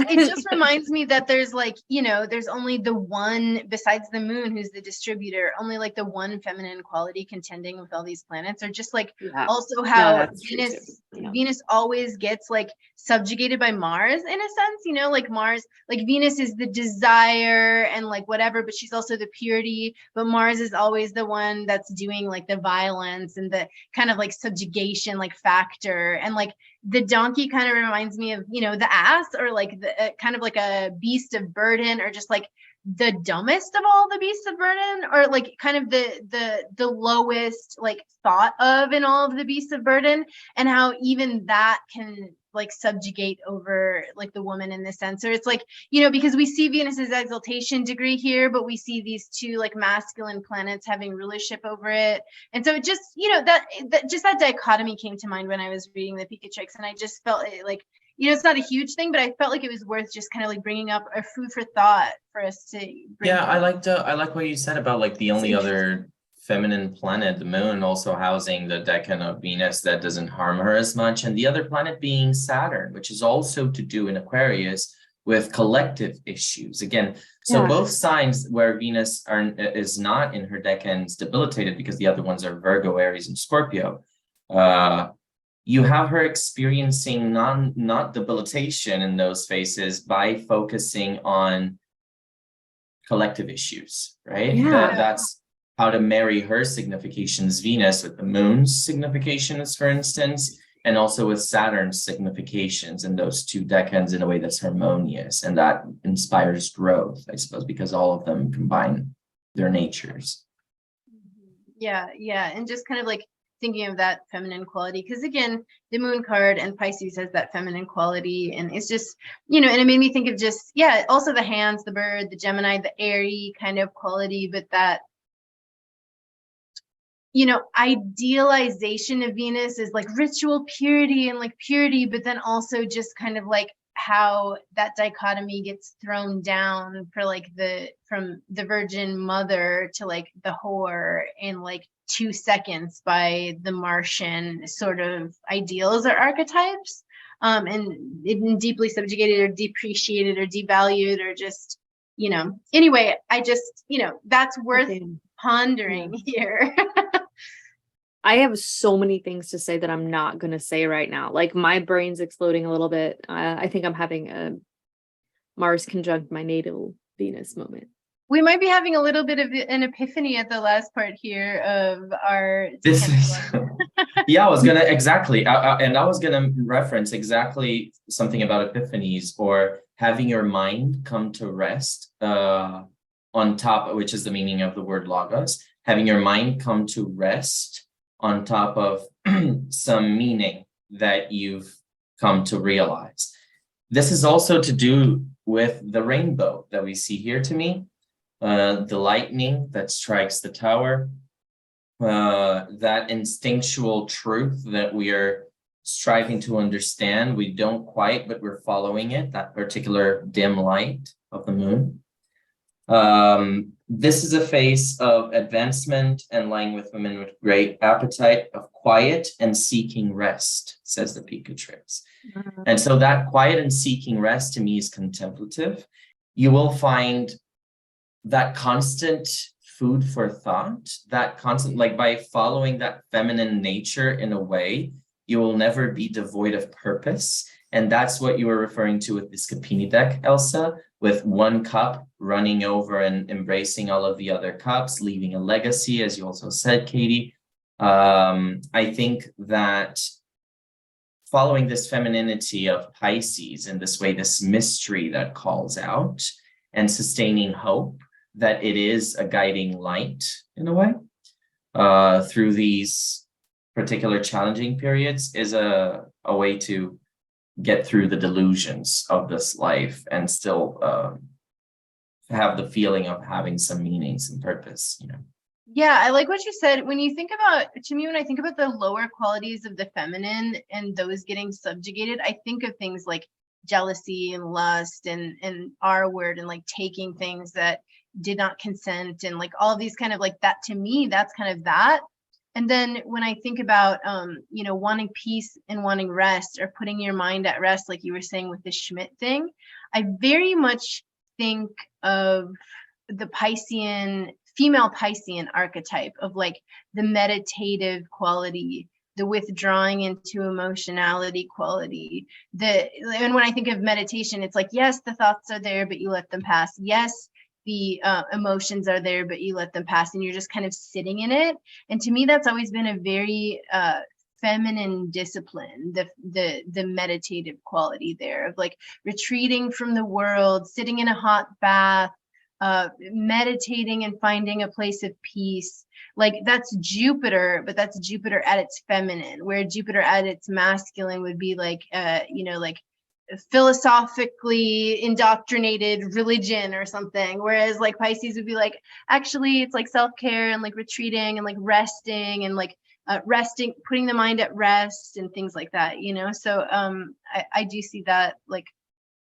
reminds me that there's like, there's only the one, besides the moon, who's the distributor, only like the one feminine quality contending with all these planets, or just like also how Venus always gets like subjugated by Mars in a sense, like Mars, like Venus is the desire and like whatever, but she's also the purity, but Mars is always the one that's doing like the violence and the kind of like subjugation like factor. And like the donkey kind of reminds me of, the ass, or like the kind of like a beast of burden, or just like the dumbest of all the beasts of burden, or like kind of the lowest like thought of in all of the beasts of burden, and how even that can like subjugate over like the woman in this sense. Or it's like, because we see Venus's exaltation degree here, but we see these two like masculine planets having rulership over it. And so it just, that dichotomy came to mind when I was reading the Picatrix, and I just felt it, like, it's not a huge thing, but I felt like it was worth just kind of like bringing up a food for thought for us to bring up. I like what you said about like the only other feminine planet, the moon, also housing the decan of Venus that doesn't harm her as much, and the other planet being Saturn, which is also to do in Aquarius with collective issues. Again, so both signs where Venus is not in her decans debilitated, because the other ones are Virgo, Aries, and Scorpio. You have her experiencing not debilitation in those phases by focusing on collective issues, right? That's how to marry her significations, Venus with the moon's significations, for instance, and also with Saturn's significations in those two decans in a way that's harmonious, and that inspires growth, I suppose, because all of them combine their natures. Yeah, yeah. And just kind of like thinking of that feminine quality, because again, the moon card and Pisces has that feminine quality, and it's just, and it made me think of just, yeah, also the hands, the bird, the Gemini, the airy kind of quality, but that, idealization of Venus is like ritual purity and like purity, but then also just kind of like how that dichotomy gets thrown down for like from the Virgin Mother to like the whore in like 2 seconds by the Martian sort of ideals or archetypes, and deeply subjugated or depreciated or devalued or just, anyway, I just, that's worth pondering here. I have so many things to say that I'm not going to say right now. Like my brain's exploding a little bit. I think I'm having a Mars conjunct my natal Venus moment. We might be having a little bit of an epiphany at the last part here of our. This is, yeah, I was gonna exactly, and I was gonna reference exactly something about epiphanies or having your mind come to rest on top, which is the meaning of the word logos, having your mind come to rest on top of some meaning that you've come to realize. This is also to do with the rainbow that we see here to me, the lightning that strikes the tower, that instinctual truth that we are striving to understand. We don't quite, but we're following it, that particular dim light of the moon. This is a phase of advancement and lying with women with great appetite, of quiet and seeking rest, says the Picatrix. And so that quiet and seeking rest to me is contemplative. You will find that constant food for thought, that constant, like by following that feminine nature in a way, you will never be devoid of purpose. And that's what you were referring to with this Scapini deck, Elsa, with one cup running over and embracing all of the other cups, leaving a legacy, as you also said, Katie. I think that following this femininity of Pisces in this way, this mystery that calls out and sustaining hope, that it is a guiding light in a way through these particular challenging periods is a way to get through the delusions of this life and still have the feeling of having some meaning, some purpose, Yeah, I like what you said. When you think about, to me, when I think about the lower qualities of the feminine and those getting subjugated, I think of things like jealousy and lust and R word and like taking things that did not consent and like all these kind of like that. To me, that's kind of that. And then when I think about, wanting peace and wanting rest or putting your mind at rest, like you were saying with the Schmidt thing, I very much think of the female Piscean archetype of like the meditative quality, the withdrawing into emotionality quality. And when I think of meditation, it's like, yes, the thoughts are there, but you let them pass. Yes, the emotions are there, but you let them pass, and you're just kind of sitting in it. And to me, that's always been a very feminine discipline, the meditative quality there of like retreating from the world, sitting in a hot bath, meditating and finding a place of peace. Like that's Jupiter, but that's Jupiter at its feminine, where Jupiter at its masculine would be like, like philosophically indoctrinated religion or something, whereas like Pisces would be like, actually it's like self-care and like retreating and like resting and like resting, putting the mind at rest and things like that, so I do see that like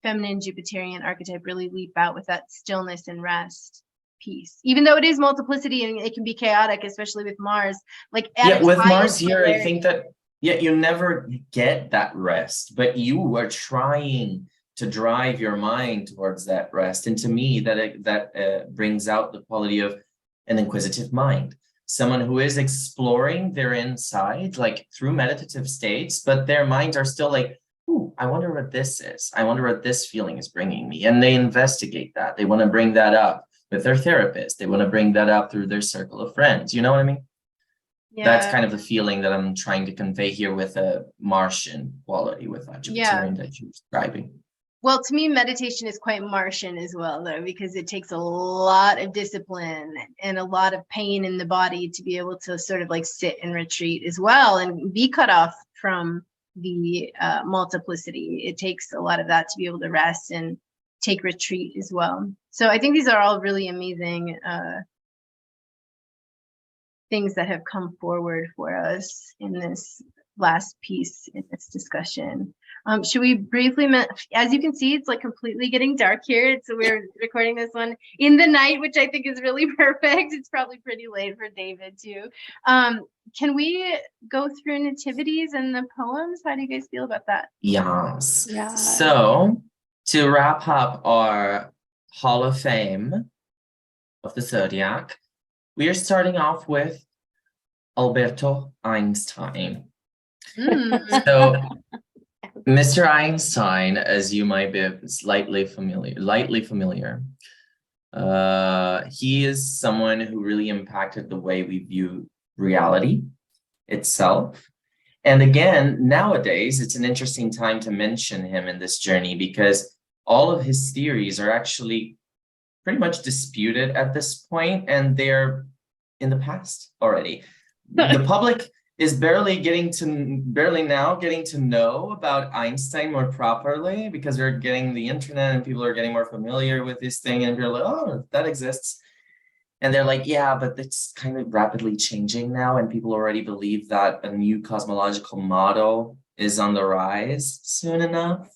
feminine Jupiterian archetype really leap out with that stillness and rest piece, even though it is multiplicity and it can be chaotic, especially with Mars. Like with Mars here, I think that you never get that rest, but you are trying to drive your mind towards that rest. And to me, that brings out the quality of an inquisitive mind, someone who is exploring their inside, like through meditative states, but their minds are still like, ooh, I wonder what this is. I wonder what this feeling is bringing me. And they investigate that. They want to bring that up with their therapist. They want to bring that up through their circle of friends. You know what I mean? Yeah. That's kind of the feeling that I'm trying to convey here with a Martian quality, with that Jupiterian that you're describing. Well, to me, meditation is quite Martian as well, though, because it takes a lot of discipline and a lot of pain in the body to be able to sort of like sit and retreat as well and be cut off from the multiplicity. It takes a lot of that to be able to rest and take retreat as well. So I think these are all really amazing things that have come forward for us in this last piece in this discussion. Should we briefly, as you can see, it's like completely getting dark here. So we're recording this one in the night, which I think is really perfect. It's probably pretty late for David too. Can we go through nativities and the poems? How do you guys feel about that? Yes. Yeah. So to wrap up our Hall of Fame of the Zodiac, we are starting off with Alberto Einstein. So Mr. Einstein, as you might be lightly familiar, he is someone who really impacted the way we view reality itself. And again, nowadays, it's an interesting time to mention him in this journey because all of his theories are actually pretty much disputed at this point, and they're in the past already. The public is barely now getting to know about Einstein more properly because we're getting the internet and people are getting more familiar with this thing, and you're like, oh, that exists. And they're like, yeah, but it's kind of rapidly changing now, and people already believe that a new cosmological model is on the rise soon enough.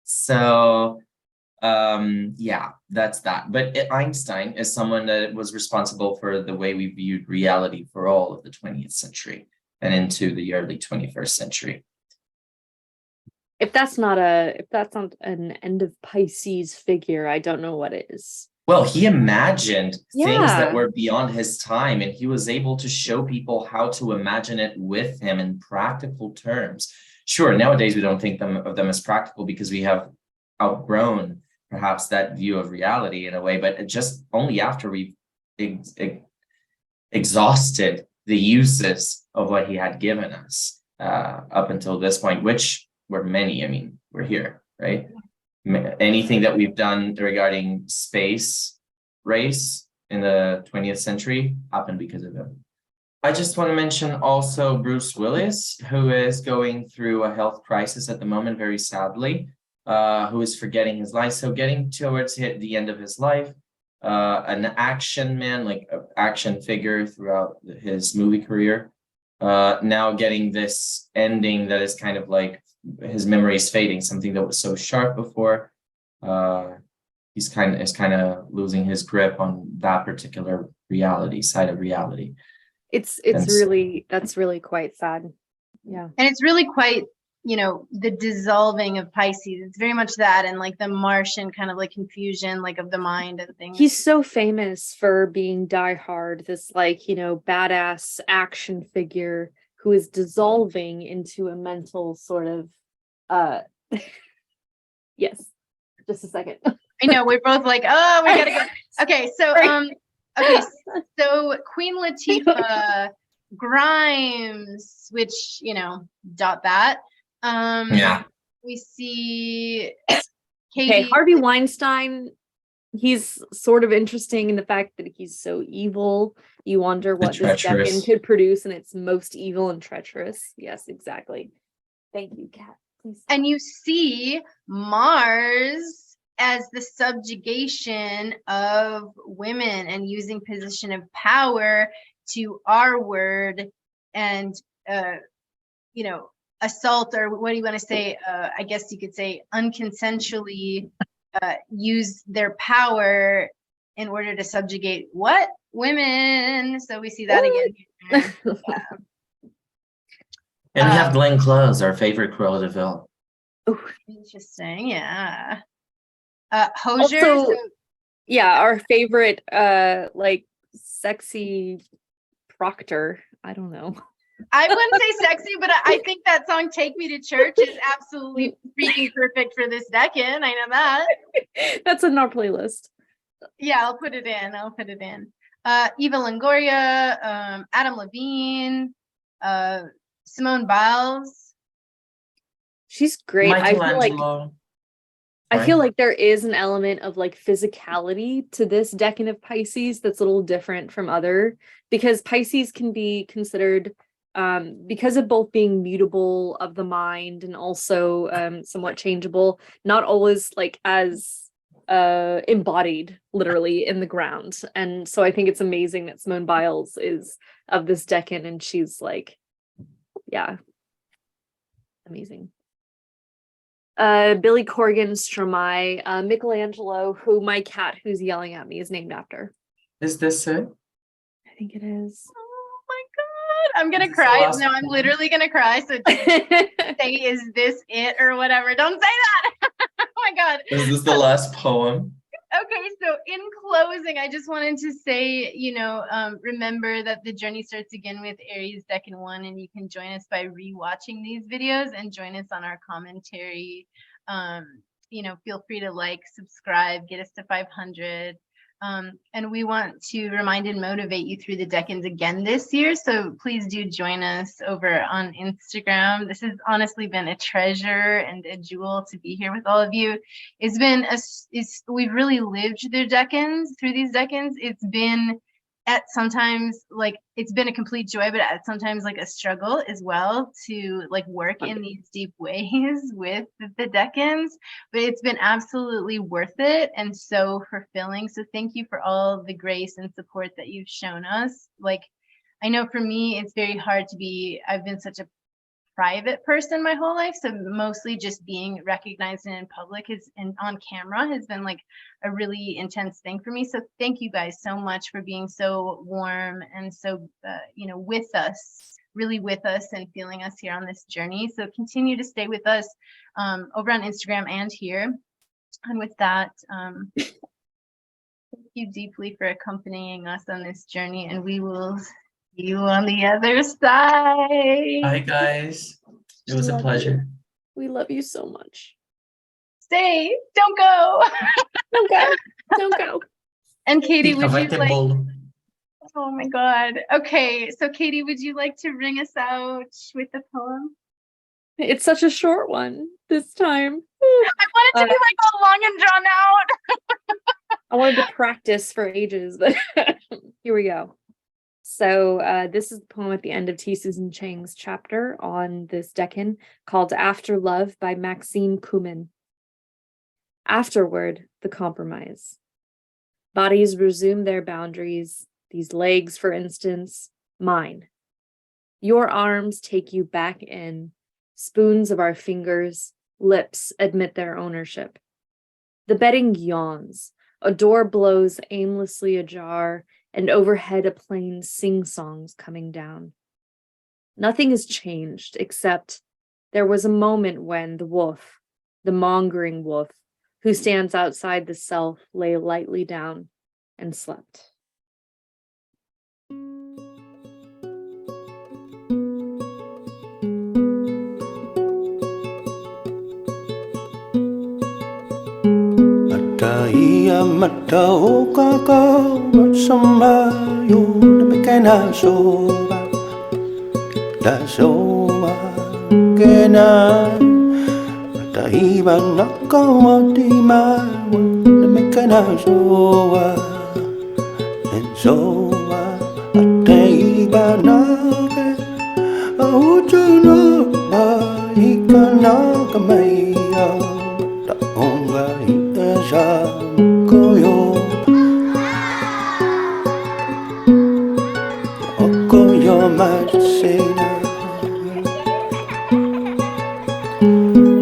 So yeah, that's that. But Einstein is someone that was responsible for the way we viewed reality for all of the 20th century and into the early 21st century. If that's not an end of Pisces figure, I don't know what is. Well, he imagined things that Yeah. were beyond his time, and he was able to show people how to imagine it with him in practical terms. Sure, nowadays we don't think of them as practical because we have outgrown perhaps that view of reality in a way, but just only after we've exhausted the uses of what he had given us up until this point, which were many. I mean, we're here, right? Anything that we've done regarding space race in the 20th century happened because of him. I just want to mention also Bruce Willis, who is going through a health crisis at the moment, very sadly, who is forgetting his life. So getting towards the end of his life, an action man, like an action figure throughout his movie career, now getting this ending that is kind of like his memory is fading, something that was so sharp before. He's kind of losing his grip on that particular side of reality. That's really quite sad. Yeah. And it's really quite, the dissolving of Pisces. It's very much that, and like the Martian kind of like confusion, like of the mind and things. He's so famous for being diehard, this badass action figure who is dissolving into a mental sort of yes. Just a second. I know, we're both like, oh, we gotta go. Okay, so Queen Latifah, Grimes, which dot that. Yeah. We see Okay, Harvey Weinstein. He's sort of interesting in the fact that he's so evil. You wonder what this Decan could produce, and it's most evil and treacherous. Yes, exactly. Thank you, Kat. Please. And you see Mars as the subjugation of women and using position of power to our word and assault, or what do you want to say? I guess you could say unconsensually use their power in order to subjugate what? Women. So we see that again. Yeah. And we have Glenn Close, our favorite Cruella de Vil. Oh, interesting. Yeah. Hosier. Also, yeah, our favorite sexy Proctor. I don't know. I wouldn't say sexy, but I think that song "Take Me to Church" is absolutely freaking perfect for this Decan. I know that. That's in our playlist. Yeah, I'll put it in. Eva Longoria, Adam Levine, Simone Biles. She's great. I feel like I feel right? like there is an element of like physicality to this decan of Pisces that's a little different from other, because Pisces can be considered, because of both being mutable of the mind and also somewhat changeable, not always like as embodied literally in the ground. And so I think it's amazing that Simone Biles is of this decan, and she's like, yeah, amazing. Billy Corgan Stromae, Michelangelo, who my cat who's yelling at me is named after. Is this it? I think it is. Oh my God. I'm gonna Is this the cry. last No, I'm one? literally gonna cry. So don't say, is this it or whatever? Don't say that. Oh my God. Is this the last poem? Okay, so in closing, I just wanted to say, remember that the journey starts again with Aries Decan 1, and you can join us by rewatching these videos and join us on our commentary. Feel free to like, subscribe, get us to 500. And we want to remind and motivate you through the decans again this year. So please do join us over on Instagram. This has honestly been a treasure and a jewel to be here with all of you. We've really lived through these decans. It's been it's been a complete joy, but at sometimes like a struggle as well to like work in these deep ways with the decans, but it's been absolutely worth it and so fulfilling. So thank you for all the grace and support that you've shown us. Like, I know for me, it's very hard I've been such a private person my whole life, so mostly just being recognized and in public and on camera has been like a really intense thing for me. So thank you guys so much for being so warm and so with us, really with us and feeling us here on this journey. So continue to stay with us over on Instagram and here. And with that, thank you deeply for accompanying us on this journey, and we will you on the other side. Hi guys. It was a pleasure. We love you so much. Stay. Don't go. Don't go. Don't go. And Katie, would you like? Ball. Oh my God. Okay. So Katie, would you like to ring us out with the poem? It's such a short one this time. I want it to be like all long and drawn out. I wanted to practice for ages, but here we go. So this is the poem at the end of T. Chang's chapter on this decan called After Love by Maxime Cumin. Afterward, the compromise. Bodies resume their boundaries, these legs, for instance, mine. Your arms take you back in, spoons of our fingers, lips admit their ownership. The bedding yawns, a door blows aimlessly ajar, and overhead a plane sing-songs coming down. Nothing has changed, except there was a moment when the wolf, the mongering wolf, who stands outside the self, lay lightly down and slept. Matao kako bersama yo demikian soba da soba kena matahi bang nakau di mawa demikian soba en soba atai banake ujuna baikana kamaya ta ongai esa Your Majesty,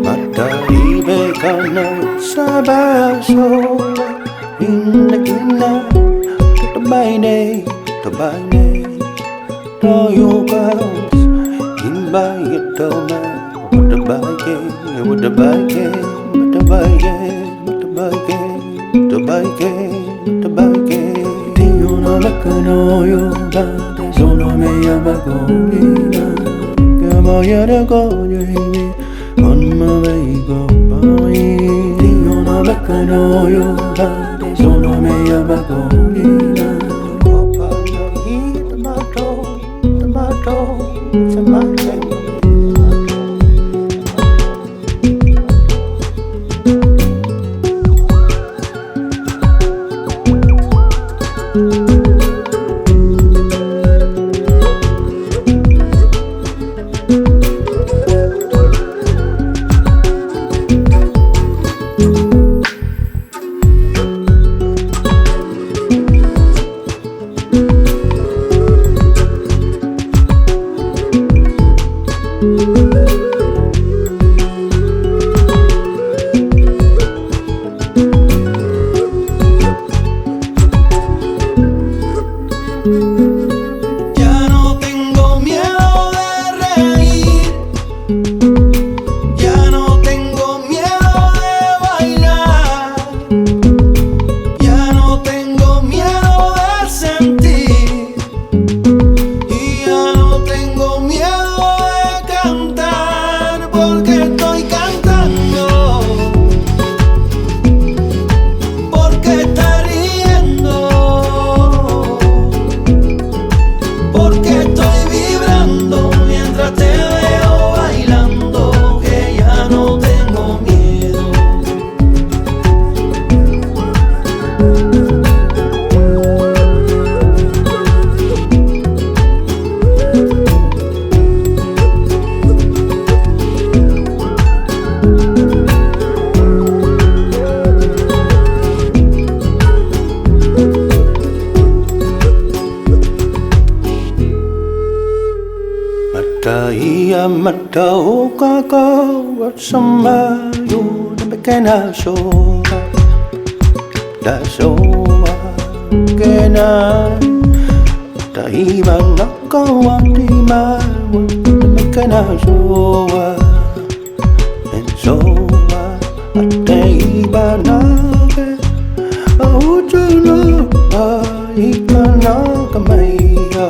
Matari Bekana Sabaso, in the Kina, to buy name, to buy name, to you girls, in by it, with the buy game, with the buy game, with the buy game, with the buy game, to buy game, to buy game. No Macano, you sono mia bagolina, che voglio cogliere con me go poi. Io non Macano, you sono mia bagolina. Tomato, tomato. Ia matau kakau bersama you kena soa da soa kena da iba nakau di mawa kena soa and soa ate iba nake aujulo ikana kamaya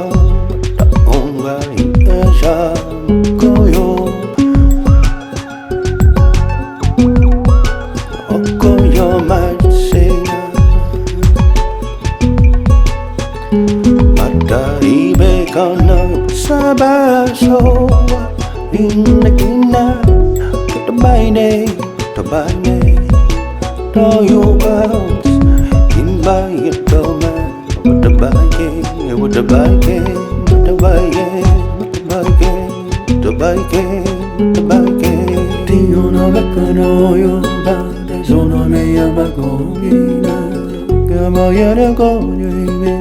da onga ikasha koyo okoyo maseya mata ibe kana sabaso inakina tabaine to you bounce in by it doma with the bike Dio no beccano io bande sono mia bagogina che voglio cogliere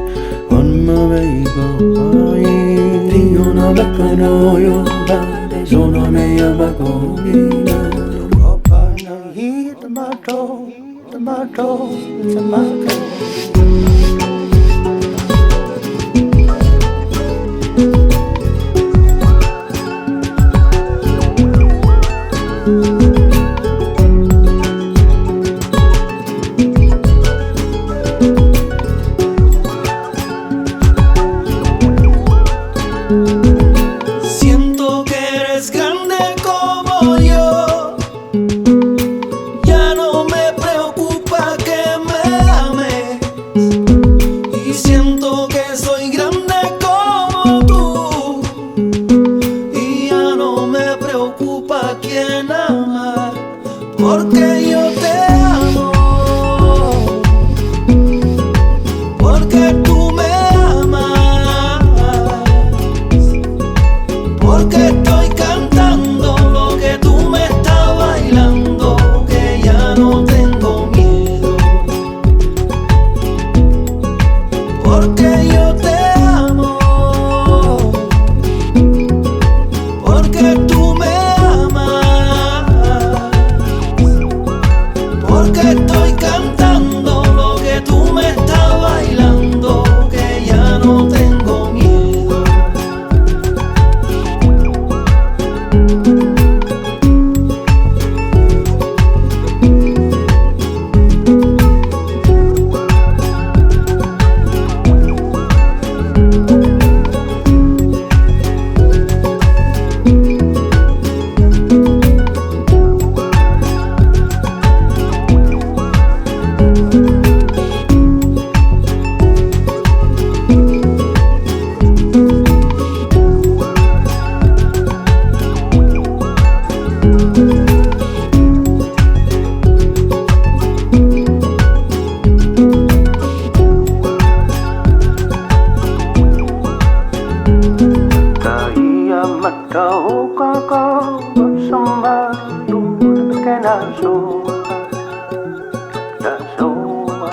on my boy Dio no beccano io bande sono mia bagogina Coppa na hit tomato Siento que eres grande como yo. Ya no me preocupa que me ames. Y siento que soy grande como tú. Y ya no me preocupa quién amar. Porque yo te amo. Porque tú me amas. Porque estoy cantando lo que tú me estás bailando, que ya no tengo miedo. Porque yo te amo. Porque tú me amas. Porque estoy cantando lo que tú me estás bailando, que ya no tengo miedo. Ia matau kakau bersama you kena soa da soa